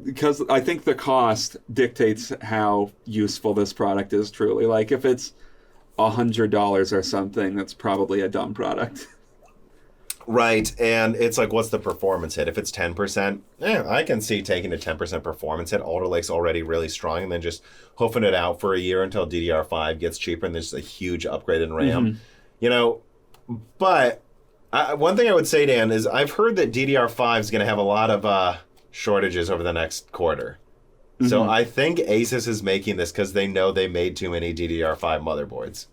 S2: because I think the cost dictates how useful this product is truly. Like, if it's $100 or something, that's probably a dumb product.
S1: Right, and it's like, what's the performance hit? If it's 10%, I can see taking a 10% performance hit. Alder Lake's already really strong, and then just hoofing it out for a year until DDR5 gets cheaper, and there's a huge upgrade in RAM. Mm-hmm. But one thing I would say, Dan, is I've heard that DDR5 is going to have a lot of shortages over the next quarter. Mm-hmm. So I think Asus is making this because they know they made too many DDR5 motherboards.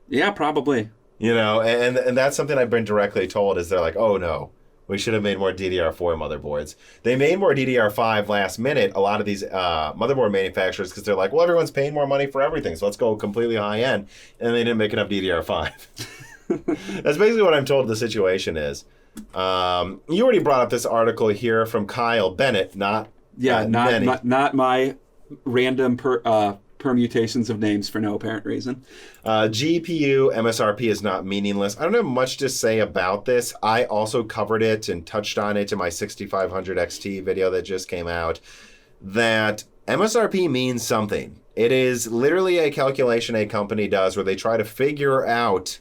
S2: Yeah, probably.
S1: And that's something I've been directly told, is they're like, oh no, we should have made more DDR4 motherboards. They made more DDR5 last minute, a lot of these motherboard manufacturers, because they're like, well, everyone's paying more money for everything, so let's go completely high end. And they didn't make enough DDR5. That's basically what I'm told the situation is. You already brought up this article here from Kyle Bennett, not my random permutations of names for no apparent reason. GPU MSRP is not meaningless. I don't have much to say about this. I also covered it and touched on it in my 6500 XT video that just came out, that MSRP means something. It is literally a calculation a company does where they try to figure out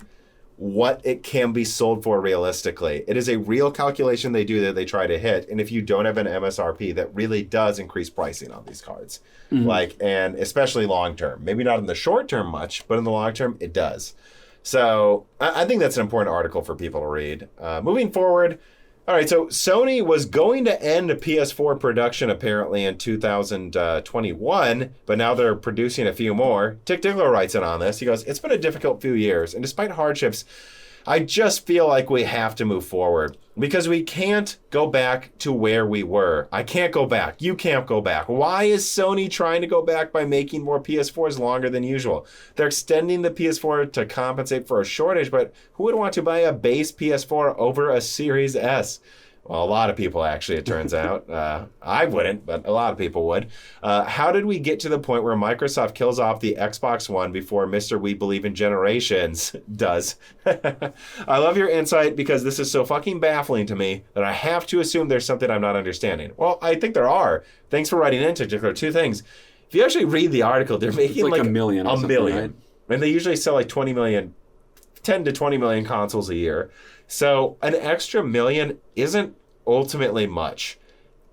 S1: what it can be sold for realistically. It is a real calculation they do that they try to hit, and if you don't have an MSRP, that really does increase pricing on these cards. Mm-hmm. And especially long term. Maybe not in the short term much, but in the long term, it does. So I think that's an important article for people to read. Moving forward, all right, so Sony was going to end PS4 production apparently in 2021, but now they're producing a few more. Tick Diggler writes in on this. He goes, it's been a difficult few years, and despite hardships, I just feel like we have to move forward because we can't go back to where we were. I can't go back. You can't go back. Why is Sony trying to go back by making more PS4s longer than usual? They're extending the PS4 to compensate for a shortage, but who would want to buy a base PS4 over a Series S? Well, a lot of people, actually, it turns out. I wouldn't, but a lot of people would. How did we get to the point where Microsoft kills off the Xbox One before Mr. We Believe in Generations does? I love your insight because this is so fucking baffling to me that I have to assume there's something I'm not understanding. Well, I think there are. Thanks for writing in, particular. Two things. If you actually read the article, they're making like
S2: a million. Right?
S1: And they usually sell like 20 million, 10 to 20 million consoles a year. So an extra million isn't ultimately much.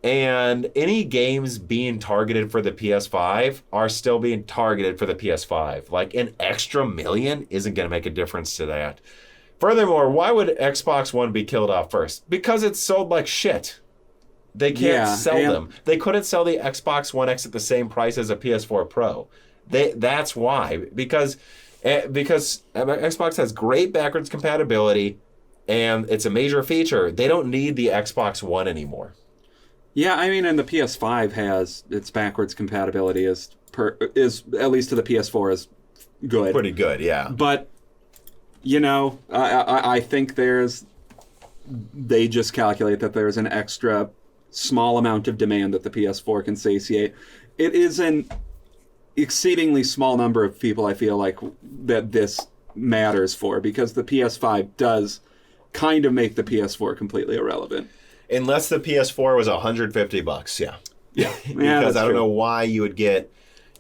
S1: And any games being targeted for the PS5 are still being targeted for the PS5. Like, an extra million isn't going to make a difference to that. Furthermore, why would Xbox One be killed off first? Because it's sold like shit. They can't sell them. They couldn't sell the Xbox One X at the same price as a PS4 Pro. That's why. Because Xbox has great backwards compatibility, and it's a major feature. They don't need the Xbox One anymore.
S2: Yeah, I mean, and the PS5 has its backwards compatibility is at least to the PS4 is good.
S1: Pretty good, yeah.
S2: But I think they just calculate that there's an extra small amount of demand that the PS4 can satiate. It is an exceedingly small number of people I feel like that this matters for, because the PS5 does kind of make the PS4 completely irrelevant.
S1: Unless the PS4 was $150, yeah.
S2: Yeah.
S1: Because I don't know why you would get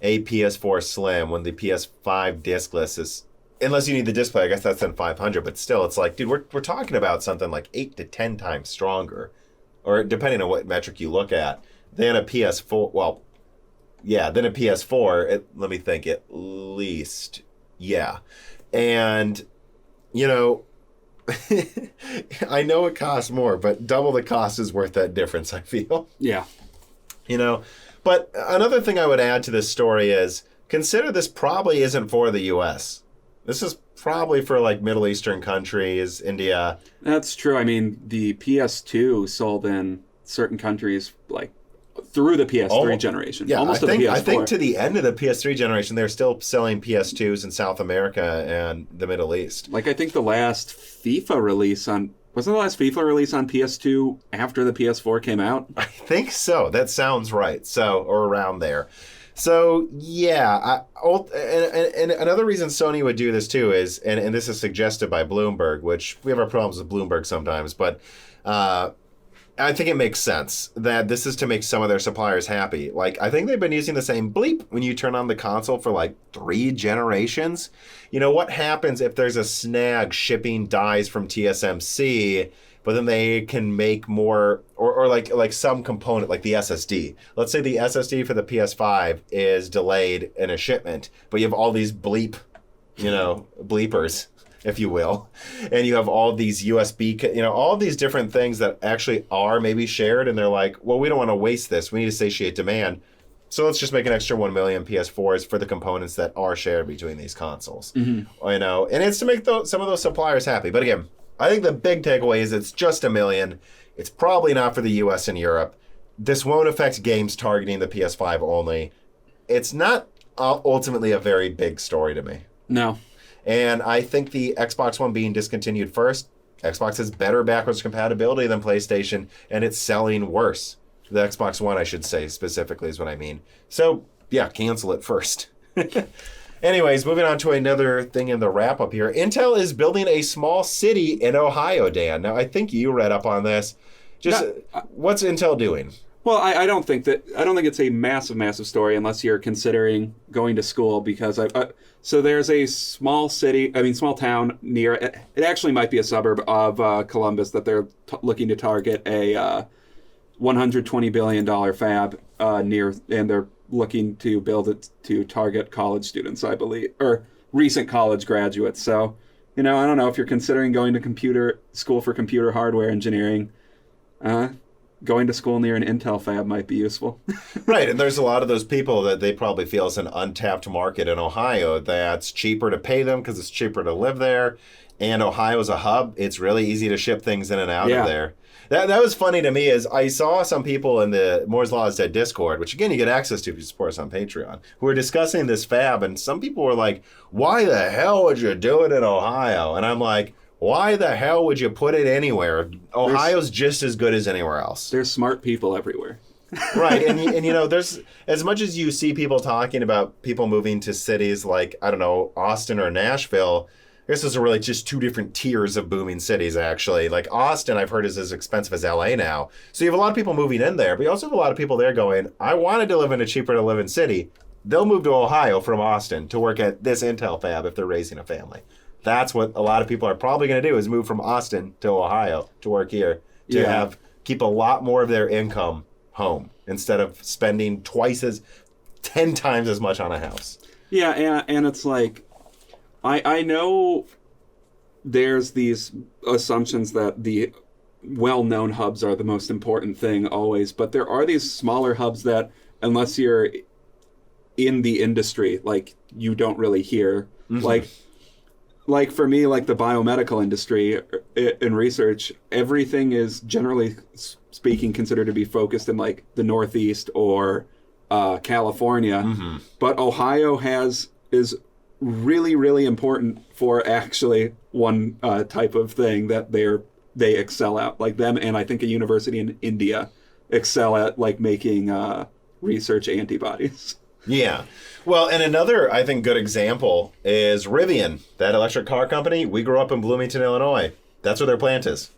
S1: a PS4 Slim when the PS5 discless is, unless you need the display, I guess that's then $500, but still it's like, dude, we're talking about something like 8 to 10 times stronger, or depending on what metric you look at, than a PS4. Well, yeah, than a PS4. Let me think, at least, yeah. And, I know it costs more, but double the cost is worth that difference, I feel.
S2: Yeah.
S1: But another thing I would add to this story is, consider this probably isn't for the U.S. This is probably for like Middle Eastern countries, India.
S2: That's true. I mean, the PS2 sold in certain countries like through the PS3 generation.
S1: Yeah,
S2: almost to the PS4.
S1: I think to the end of the PS3 generation, they're still selling PS2s in South America and the Middle East.
S2: Like, I think the last FIFA release wasn't the last FIFA release on PS2 after the PS4 came out?
S1: I think so. That sounds right. So, or around there. So, yeah. And another reason Sony would do this too is, and this is suggested by Bloomberg, which we have our problems with Bloomberg sometimes, but I think it makes sense that this is to make some of their suppliers happy. Like, I think they've been using the same bleep when you turn on the console for like 3 generations. What happens if there's a snag shipping dies from TSMC, but then they can make more, or like some component, like the SSD. Let's say the SSD for the PS5 is delayed in a shipment, but you have all these bleepers, if you will, and you have all these USB, all these different things that actually are maybe shared, and they're like, well, we don't want to waste this. We need to satiate demand. So let's just make an extra 1 million PS4s for the components that are shared between these consoles. Mm-hmm. And it's to make some of those suppliers happy. But again, I think the big takeaway is it's just 1 million. It's probably not for the US and Europe. This won't affect games targeting the PS5 only. It's not ultimately a very big story to me.
S2: No.
S1: And I think the Xbox One being discontinued first, Xbox has better backwards compatibility than PlayStation, and it's selling worse. The Xbox One, I should say, specifically is what I mean. So, yeah, cancel it first. Anyways, moving on to another thing in the wrap-up here. Intel is building a small city in Ohio, Dan. Now, I think you read up on this. What's Intel doing?
S2: Well, I don't think it's a massive story unless you're considering going to school, because so there's a small town near, it actually might be a suburb of Columbus that they're looking to target a $120 billion fab near, and they're looking to build it to target college students, I believe, or recent college graduates. So, I don't know if you're considering going to computer school for computer hardware engineering, going to school near an Intel fab might be useful.
S1: Right, and there's a lot of those people that they probably feel is an untapped market in Ohio that's cheaper to pay them because it's cheaper to live there, and Ohio's a hub. It's really easy to ship things in and out of there. That was funny to me is I saw some people in the Moore's Law is Dead Discord, which again you get access to if you support us on Patreon, who were discussing this fab, and some people were like, why the hell would you do it in Ohio? And I'm like, why the hell would you put it anywhere? Ohio's just as good as anywhere else.
S2: There's smart people everywhere.
S1: Right, and there's, as much as you see people talking about people moving to cities like, I don't know, Austin or Nashville, I guess those are really just 2 different tiers of booming cities, actually. Like Austin, I've heard, is as expensive as LA now. So you have a lot of people moving in there, but you also have a lot of people there going, I wanted to live in a cheaper to live in city. They'll move to Ohio from Austin to work at this Intel fab if they're raising a family. That's what a lot of people are probably going to do, is move from Austin to Ohio to work here to keep a lot more of their income home instead of spending 10 times as much on a house.
S2: Yeah, and it's like, I know there's these assumptions that the well-known hubs are the most important thing always, but there are these smaller hubs that, unless you're in the industry, like, you don't really hear. Mm-hmm. Like, like for me, like the biomedical industry in research, everything is generally speaking considered to be focused in like the Northeast or California.
S1: Mm-hmm.
S2: But Ohio is really, really important for actually one type of thing that they excel at, like them, and I think a university in India excel at like making research antibodies.
S1: Yeah. Well, and another, I think, good example is Rivian, that electric car company. We grew up in Bloomington, Illinois. That's where their plant is.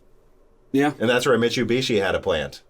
S2: Yeah.
S1: And that's where Mitsubishi had a plant.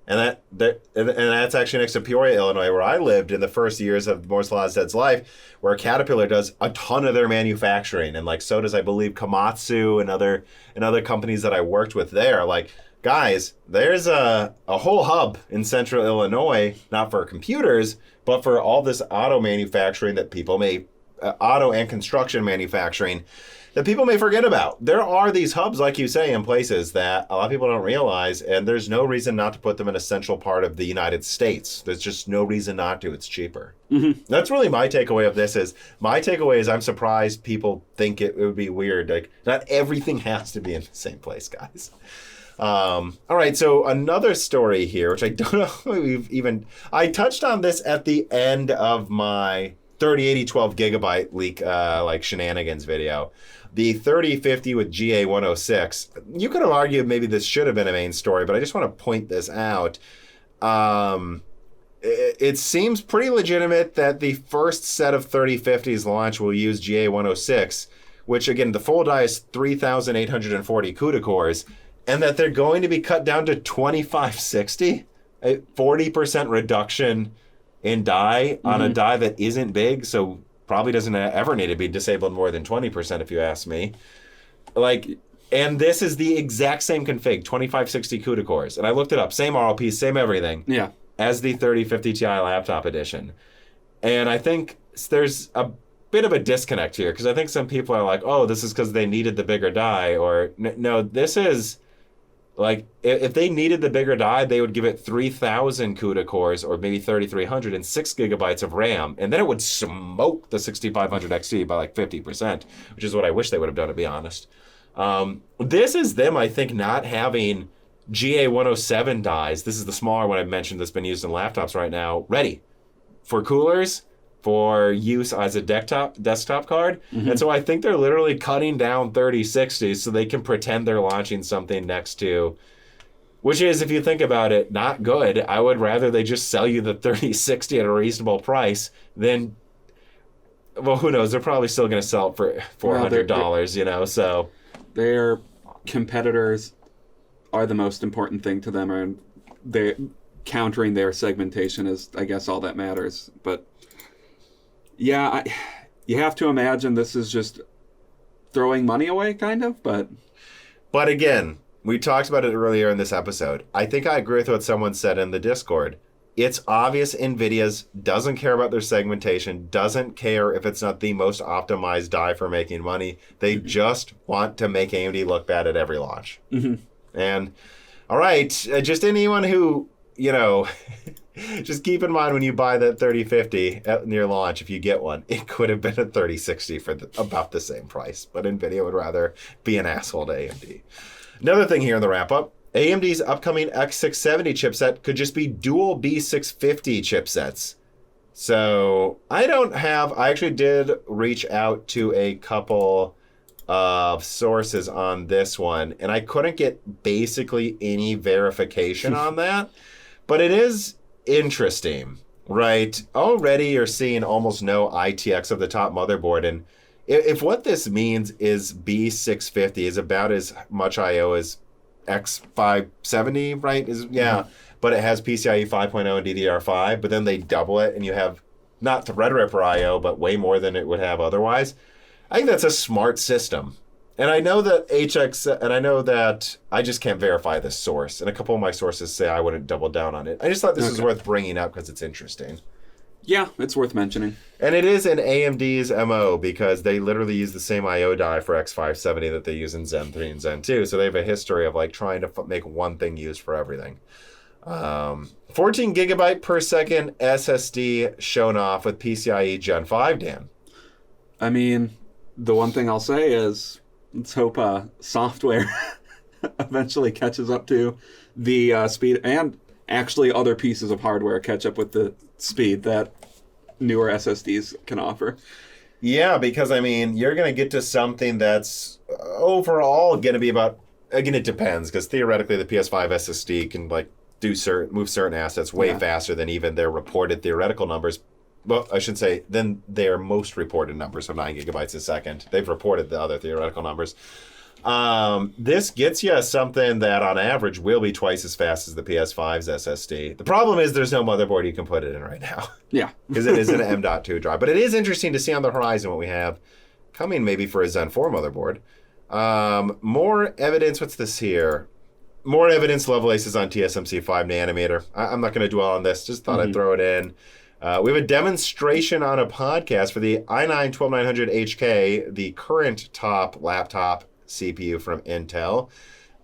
S1: And that's actually next to Peoria, Illinois, where I lived in the first years of Moore's Law Zed's life, where Caterpillar does a ton of their manufacturing. And like so does, I believe, Komatsu and other companies that I worked with there. Like, guys, there's a whole hub in central Illinois, not for computers, but for all this auto manufacturing that people may, auto and construction manufacturing that people may forget about. There are these hubs, like you say, in places that a lot of people don't realize, and there's no reason not to put them in a central part of the United States. There's just no reason not to. It's cheaper. Mm-hmm. That's really my takeaway of this is I'm surprised people think it would be weird. Like, not everything has to be in the same place, guys. All right, so another story here, which I don't know if I touched on this at the end of my 3080 12 gigabyte leak, like shenanigans video. The 3050 with GA106. You could have argued maybe this should have been a main story, but I just want to point this out. It seems pretty legitimate that the first set of 3050s launch will use GA106, which again, the full die is 3,840 CUDA cores, and that they're going to be cut down to 2560, a 40% reduction in die on a die that isn't big, so probably doesn't ever need to be disabled more than 20%, if you ask me. Like, and this is the exact same config, 2560 CUDA cores, and I looked it up, same RLP, same everything,
S2: yeah,
S1: as the 3050 Ti laptop edition. And I think there's a bit of a disconnect here, because I think some people are like, oh, this is because they needed the bigger die, or no, this is like, if they needed the bigger die, they would give it 3,000 CUDA cores, or maybe 3,300 and 6 gigabytes of RAM, and then it would smoke the 6500 XT by like 50%, which is what I wish they would have done, to be honest. This is them, I think, not having GA107 dies. This is the smaller one I mentioned that's been used in laptops right now, ready for coolers, for use as a desktop card. Mm-hmm. And so I think they're literally cutting down 3060s so they can pretend they're launching something next to, which is, if you think about it, not good. I would rather they just sell you the 3060 at a reasonable price than, well, who knows? They're probably still going to sell it for $400, you know, so.
S2: Their competitors are the most important thing to them, and they're countering their segmentation is, I guess, all that matters. But yeah, you have to imagine this is just throwing money away, kind of, but
S1: again, we talked about it earlier in this episode. I think I agree with what someone said in the Discord. It's obvious NVIDIA's doesn't care about their segmentation, doesn't care if it's not the most optimized die for making money. They just want to make AMD look bad at every launch. Mm-hmm. And, all right, just anyone who, you know, just keep in mind when you buy that 3050 near launch, if you get one, it could have been a 3060 for about the same price. But NVIDIA would rather be an asshole to AMD. Another thing here in the wrap-up, AMD's upcoming X670 chipset could just be dual B650 chipsets. So I actually did reach out to a couple of sources on this one, and I couldn't get basically any verification on that. But it is interesting, right? Already you're seeing almost no ITX of the top motherboard, and if what this means is B650 is about as much I/O as X570, right? But it has PCIe 5.0 and DDR5, but then they double it, and you have not Threadripper I/O, but way more than it would have otherwise. I think that's a smart system. And I know that I just can't verify this source. And a couple of my sources say I wouldn't double down on it. I just thought this was worth bringing up because it's interesting.
S2: Yeah, it's worth mentioning.
S1: And it is in AMD's MO because they literally use the same I/O die for X570 that they use in Zen 3 and Zen 2. So they have a history of like trying to make one thing used for everything. 14 gigabyte per second SSD shown off with PCIe Gen 5, Dan.
S2: I mean, the one thing I'll say is, let's hope software eventually catches up to the speed, and actually other pieces of hardware catch up with the speed that newer SSDs can offer.
S1: Yeah, because I mean, you're going to get to something that's overall going to be about, again, it depends, because theoretically the PS5 SSD can like move certain assets way faster than even their reported theoretical numbers. Well, I should say, than their most reported numbers of 9 gigabytes a second. They've reported the other theoretical numbers. This gets you something that on average will be twice as fast as the PS5's SSD. The problem is there's no motherboard you can put it in right now.
S2: Yeah.
S1: Because it is an M.2 drive. But it is interesting to see on the horizon what we have coming maybe for a Zen 4 motherboard. More evidence, what's this here? More evidence Lovelace on TSMC 5 nanometer. I'm not going to dwell on this, just thought I'd throw it in. We have a demonstration on a podcast for the i9-12900HK, the current top laptop CPU from Intel.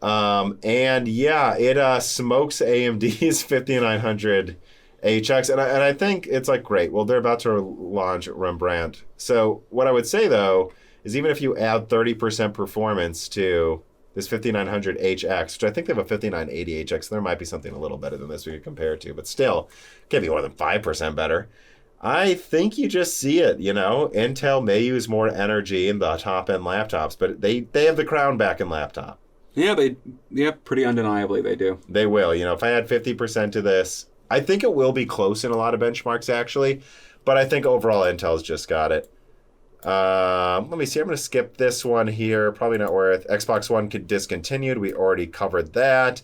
S1: And yeah, it smokes AMD's 5900HX. And I think it's like, great. Well, they're about to launch Rembrandt. So what I would say, though, is even if you add 30% performance to this 5900HX, which I think they have a 5980HX, there might be something a little better than this we could compare it to, but still, can't be more than 5% better. I think you just see it, you know. Intel may use more energy in the top-end laptops, but they have the crown back in laptop.
S2: Yeah, pretty undeniably they do.
S1: They will. You know, if I add 50% to this, I think it will be close in a lot of benchmarks, actually, but I think overall Intel's just got it. Let me see. I'm going to skip this one here. Probably not worth. Xbox One discontinued. We already covered that.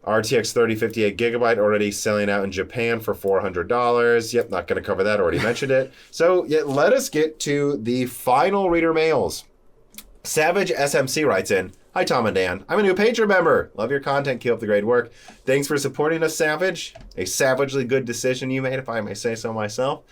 S1: RTX 3058 gigabyte already selling out in Japan for $400. Yep, not going to cover that. Already mentioned it. So yeah, let us get to the final reader mails. Savage SMC writes in, "Hi Tom and Dan. I'm a new Patreon member. Love your content. Keep up the great work. Thanks for supporting us, Savage. A savagely good decision you made, if I may say so myself."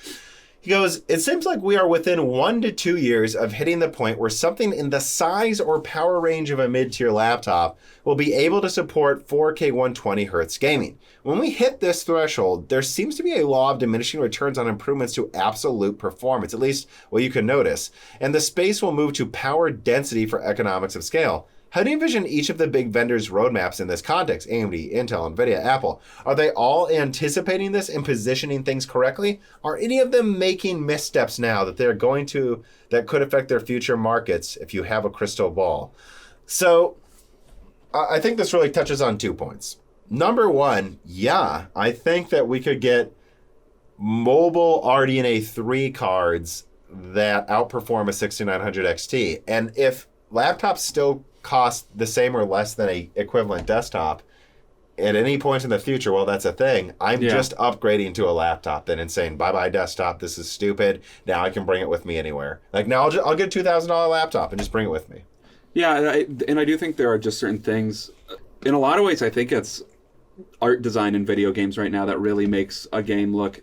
S1: He goes, "It seems like we are within 1 to 2 years of hitting the point where something in the size or power range of a mid-tier laptop will be able to support 4K 120Hz gaming. When we hit this threshold, there seems to be a law of diminishing returns on improvements to absolute performance, at least what you can notice, and the space will move to power density for economics of scale. How do you envision each of the big vendors' roadmaps in this context? AMD, Intel, Nvidia, Apple. Are they all anticipating this and positioning things correctly? Are any of them making missteps now that that could affect their future markets if you have a crystal ball?" So I think this really touches on 2 points. Number one, yeah, I think that we could get mobile RDNA 3 cards that outperform a 6900 XT. And if laptops still cost the same or less than a equivalent desktop at any point in the future, well, that's a thing. I'm just upgrading to a laptop then and saying, bye-bye desktop, this is stupid. Now I can bring it with me anywhere. Like now I'll get a $2,000 laptop and just bring it with me.
S2: Yeah, and I do think there are just certain things. In a lot of ways, I think it's art design in video games right now that really makes a game look,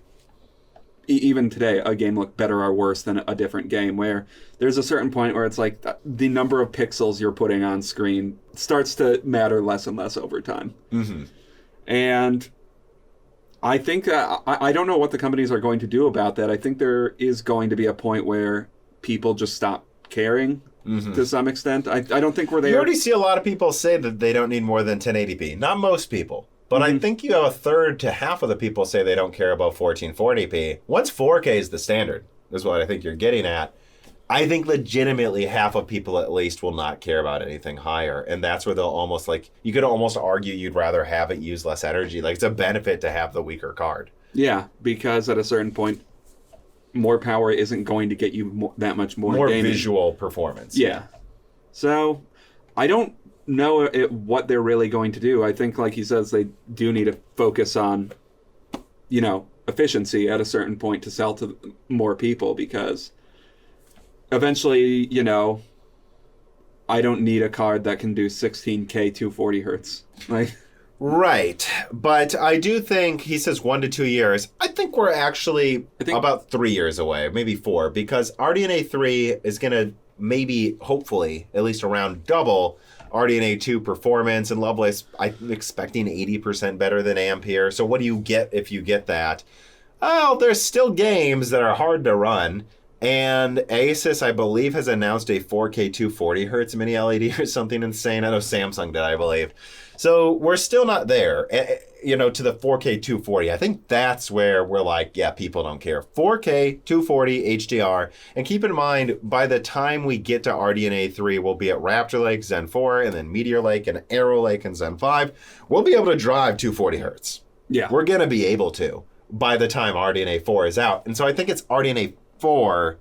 S2: even today, a game look better or worse than a different game, where there's a certain point where it's like the number of pixels you're putting on screen starts to matter less and less over time. Mm-hmm. And I think, I don't know what the companies are going to do about that. I think there is going to be a point where people just stop caring. Mm-hmm. To some extent. I don't think we're there.
S1: You already see a lot of people say that they don't need more than 1080p. Not most people. But I think you have a third to half of the people say they don't care about 1440p. Once 4K is the standard, is what I think you're getting at. I think legitimately half of people at least will not care about anything higher. And that's where they'll almost you could almost argue you'd rather have it use less energy. Like it's a benefit to have the weaker card.
S2: Yeah, because at a certain point, more power isn't going to get you that much more gaming.
S1: Visual performance.
S2: Yeah. So I don't know what they're really going to do. I think, like he says, they do need to focus on, efficiency at a certain point to sell to more people, because eventually, I don't need a card that can do 16K 240 hertz.
S1: Right. But I do think, he says 1 to 2 years. I think we're actually about 3 years away, maybe 4, because RDNA 3 is going to maybe, hopefully, at least around double RDNA 2 performance. And Lovelace, I'm expecting 80% better than Ampere. So what do you get if you get that? Well, there's still games that are hard to run. And Asus, I believe, has announced a 4K 240 hertz mini LED or something insane. I know Samsung did, I believe. So we're still not there, to the 4K 240. I think that's where we're like, yeah, people don't care. 4K 240 HDR. And keep in mind, by the time we get to RDNA 3, we'll be at Raptor Lake, Zen 4, and then Meteor Lake and Arrow Lake and Zen 5. We'll be able to drive 240 hertz.
S2: Yeah.
S1: We're going to be able to by the time RDNA 4 is out. And so I think it's RDNA 4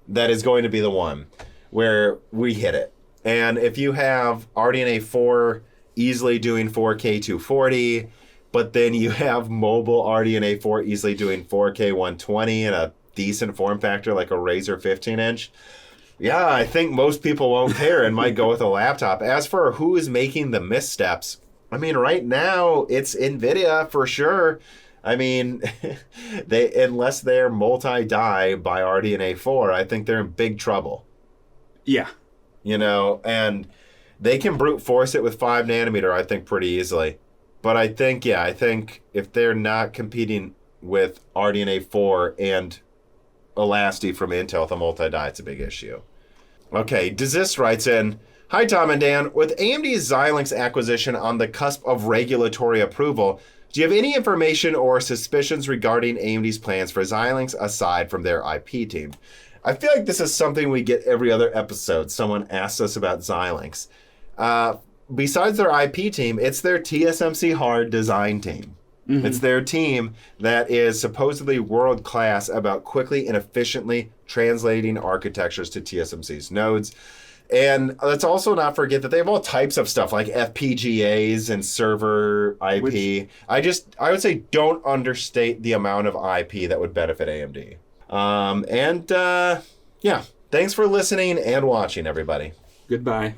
S1: that is going to be the one where we hit it. And if you have RDNA 4 easily doing 4K 240, but then you have mobile RDNA 4 easily doing 4K 120 and a decent form factor like a Razer 15-inch, yeah, I think most people won't care and might go with a laptop. As for who is making the missteps, I mean, right now it's Nvidia for sure. I mean, unless they're multi-die by RDNA 4, I think they're in big trouble.
S2: Yeah.
S1: And they can brute force it with 5 nanometer, I think, pretty easily. But I think if they're not competing with RDNA 4 and Elasti from Intel with a multi-die, it's a big issue. Okay, Desist writes in, "Hi, Tom and Dan. With AMD's Xilinx acquisition on the cusp of regulatory approval, do you have any information or suspicions regarding AMD's plans for Xilinx aside from their IP team?" I feel like this is something we get every other episode. Someone asks us about Xilinx. Besides their IP team, it's their TSMC hard design team. Mm-hmm. It's their team that is supposedly world-class about quickly and efficiently translating architectures to TSMC's nodes. And let's also not forget that they have all types of stuff like FPGAs and server IP. I would say don't understate the amount of IP that would benefit AMD. Thanks for listening and watching, everybody.
S2: Goodbye.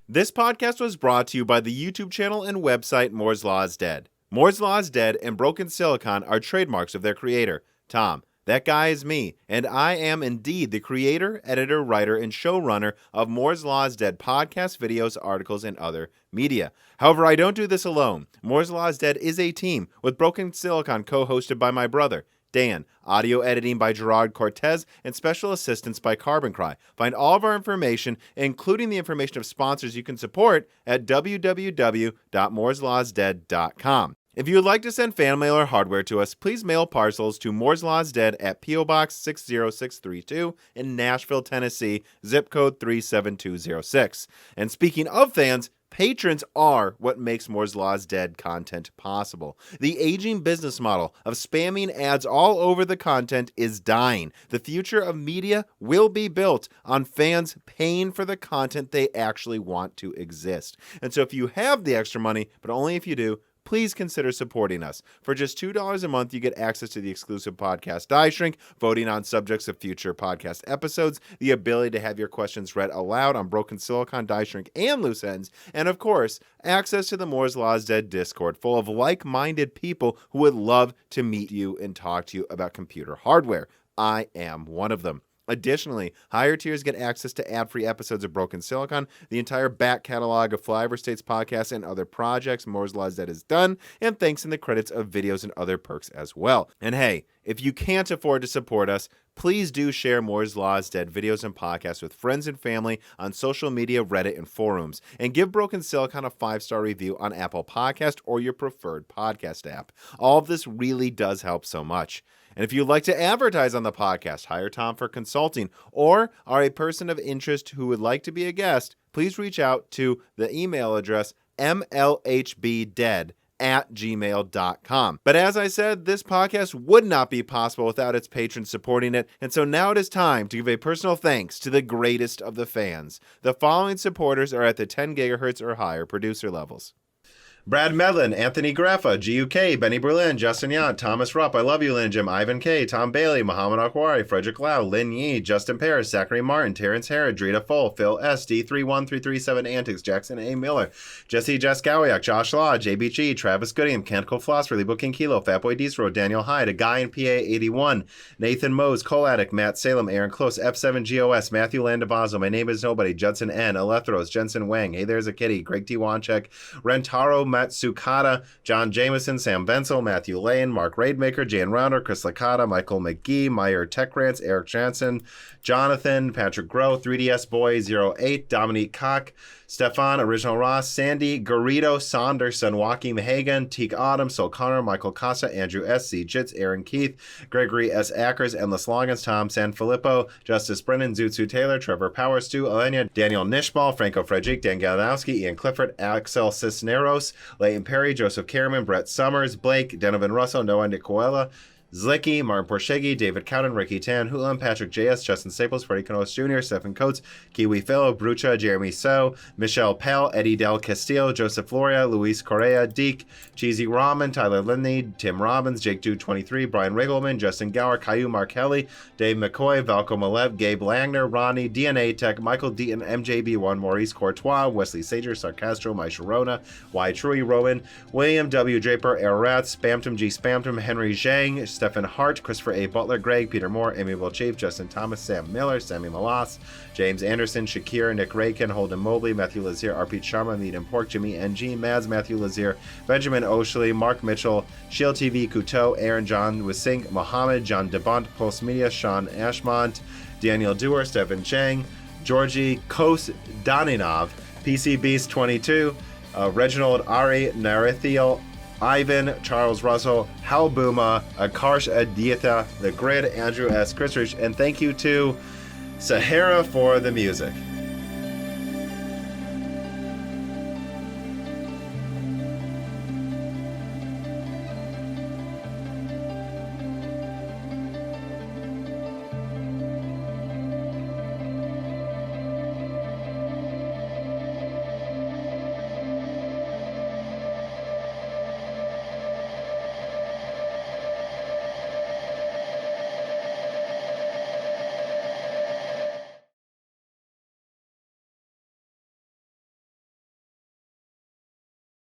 S1: This podcast was brought to you by the YouTube channel and website Moore's Law is Dead. Moore's Law is Dead and Broken Silicon are trademarks of their creator, Tom. That guy is me, and I am indeed the creator, editor, writer, and showrunner of Moore's Law is Dead podcasts, videos, articles, and other media. However, I don't do this alone. Moore's Law is Dead is a team with Broken Silicon co-hosted by my brother, Dan, audio editing by Gerard Cortez, and special assistance by Carbon Cry. Find all of our information, including the information of sponsors you can support, at www.mooreslawsdead.com. If you would like to send fan mail or hardware to us, please mail parcels to Moore's Law is Dead at P.O. Box 60632 in Nashville, Tennessee, zip code 37206. And speaking of fans, patrons are what makes Moore's Law is Dead content possible. The aging business model of spamming ads all over the content is dying. The future of media will be built on fans paying for the content they actually want to exist. And so if you have the extra money, but only if you do, please consider supporting us. For just $2 a month, you get access to the exclusive podcast Die Shrink, voting on subjects of future podcast episodes, the ability to have your questions read aloud on Broken Silicon, Die Shrink, and Loose Ends, and of course, access to the Moore's Law is Dead Discord, full of like-minded people who would love to meet you and talk to you about computer hardware. I am one of them. Additionally, higher tiers get access to ad-free episodes of Broken Silicon, the entire back catalog of Flyover States podcasts and other projects Moore's Law is Dead has done, and thanks in the credits of videos and other perks as well. And hey, if you can't afford to support us, please do share Moore's Law is Dead videos and podcasts with friends and family on social media, Reddit, and forums, and give Broken Silicon a 5-star review on Apple Podcast or your preferred podcast app. All of this really does help so much. And if you'd like to advertise on the podcast, hire Tom for consulting, or are a person of interest who would like to be a guest, please reach out to the email address mlhbdead@gmail.com. But as I said, this podcast would not be possible without its patrons supporting it, and so now it is time to give a personal thanks to the greatest of the fans. The following supporters are at the 10 gigahertz or higher producer levels: Brad Medlin, Anthony Graffa, GUK, Benny Berlin, Justin Yant, Thomas Rupp, I Love You, Lynn Jim, Ivan K, Tom Bailey, Muhammad Akwari, Frederick Lau, Lin Yi, Justin Paris, Zachary Martin, Terrence Herod, Drita Full, Phil S, D31337 Antics, Jackson A. Miller, Jesse Jaskowiak, Josh Law, JBG, Travis Gooding, Canticle Philosopher, Lee Booking Kilo, Fatboy Diesro, Daniel Hyde, A Guy in PA 81, Nathan Mose, Cole Attic, Matt Salem, Aaron Close, F7GOS, Matthew Landavazo, My Name is Nobody, Judson N, Alethros, Jensen Wang, Hey There's a Kitty, Greg T. Wanchek, Rentaro Matsukata, John Jameson, Sam Benzel, Matthew Lane, Mark Raidmaker, Jan Rounder, Chris Licata, Michael McGee, Meyer Tech Rants, Eric Jansen, Jonathan, Patrick Groh, 3DS Boy 08, Dominique Koch, Stefan, Original Ross, Sandy, Garrido, Saunderson, Joaquin Hagan, Teak Autumn, Sol Connor, Michael Casa, Andrew S. C. Jitz, Aaron Keith, Gregory S. Ackers, Endless Longans, Tom Sanfilippo, Justice Brennan, Zutsu Taylor, Trevor Power, Stu Alenia, Daniel Nishbal, Franco Frederick, Dan Galanowski, Ian Clifford, Axel Cisneros, Leighton Perry, Joseph Kerriman, Brett Summers, Blake, Donovan Russell, Noah Nicoela, Zlicky, Martin Porshegi, David Cowden, Ricky Tan, Hulan, Patrick J.S., Justin Staples, Freddie Canos Jr., Stephen Coates, Kiwi Phil, Brucha, Jeremy So, Michelle Pell, Eddie Del Castillo, Joseph Floria, Luis Correa, Deke, Cheesy Ramen, Tyler Lindley, Tim Robbins, Jake Dude 23, Brian Riggleman, Justin Gower, Caillou Markelli, Dave McCoy, Valco Malev, Gabe Langner, Ronnie, DNA Tech, Michael Deaton, MJB1, Maurice Courtois, Wesley Sager, Sarcastro, My Sharona, Y Trui Rowan, William W. Draper, Air Rats, Spamtum G. Spamtum, Henry Zhang, Stephen Hart, Christopher A. Butler, Greg, Peter Moore, Amiable Chief, Justin Thomas, Sam Miller, Sammy Malas, James Anderson, Shakir, Nick Raykin, Holden Mobley, Matthew Lazier, RP Sharma, Meat and Pork, Jimmy NG, Mads, Matthew Lazier, Benjamin Oshley, Mark Mitchell, Shield TV, Couteau, Aaron John Wisink, Mohammed, John DeBont, Pulse Media, Sean Ashmont, Daniel Dewar, Stephen Chang, Georgie Kos Daninov, PC Beast 22, Reginald Ari Narithiel, Ivan, Charles Russell, Hal Buma, Akarsh Aditya, The Grid, Andrew S. Christridge, and thank you to Sahara for the music.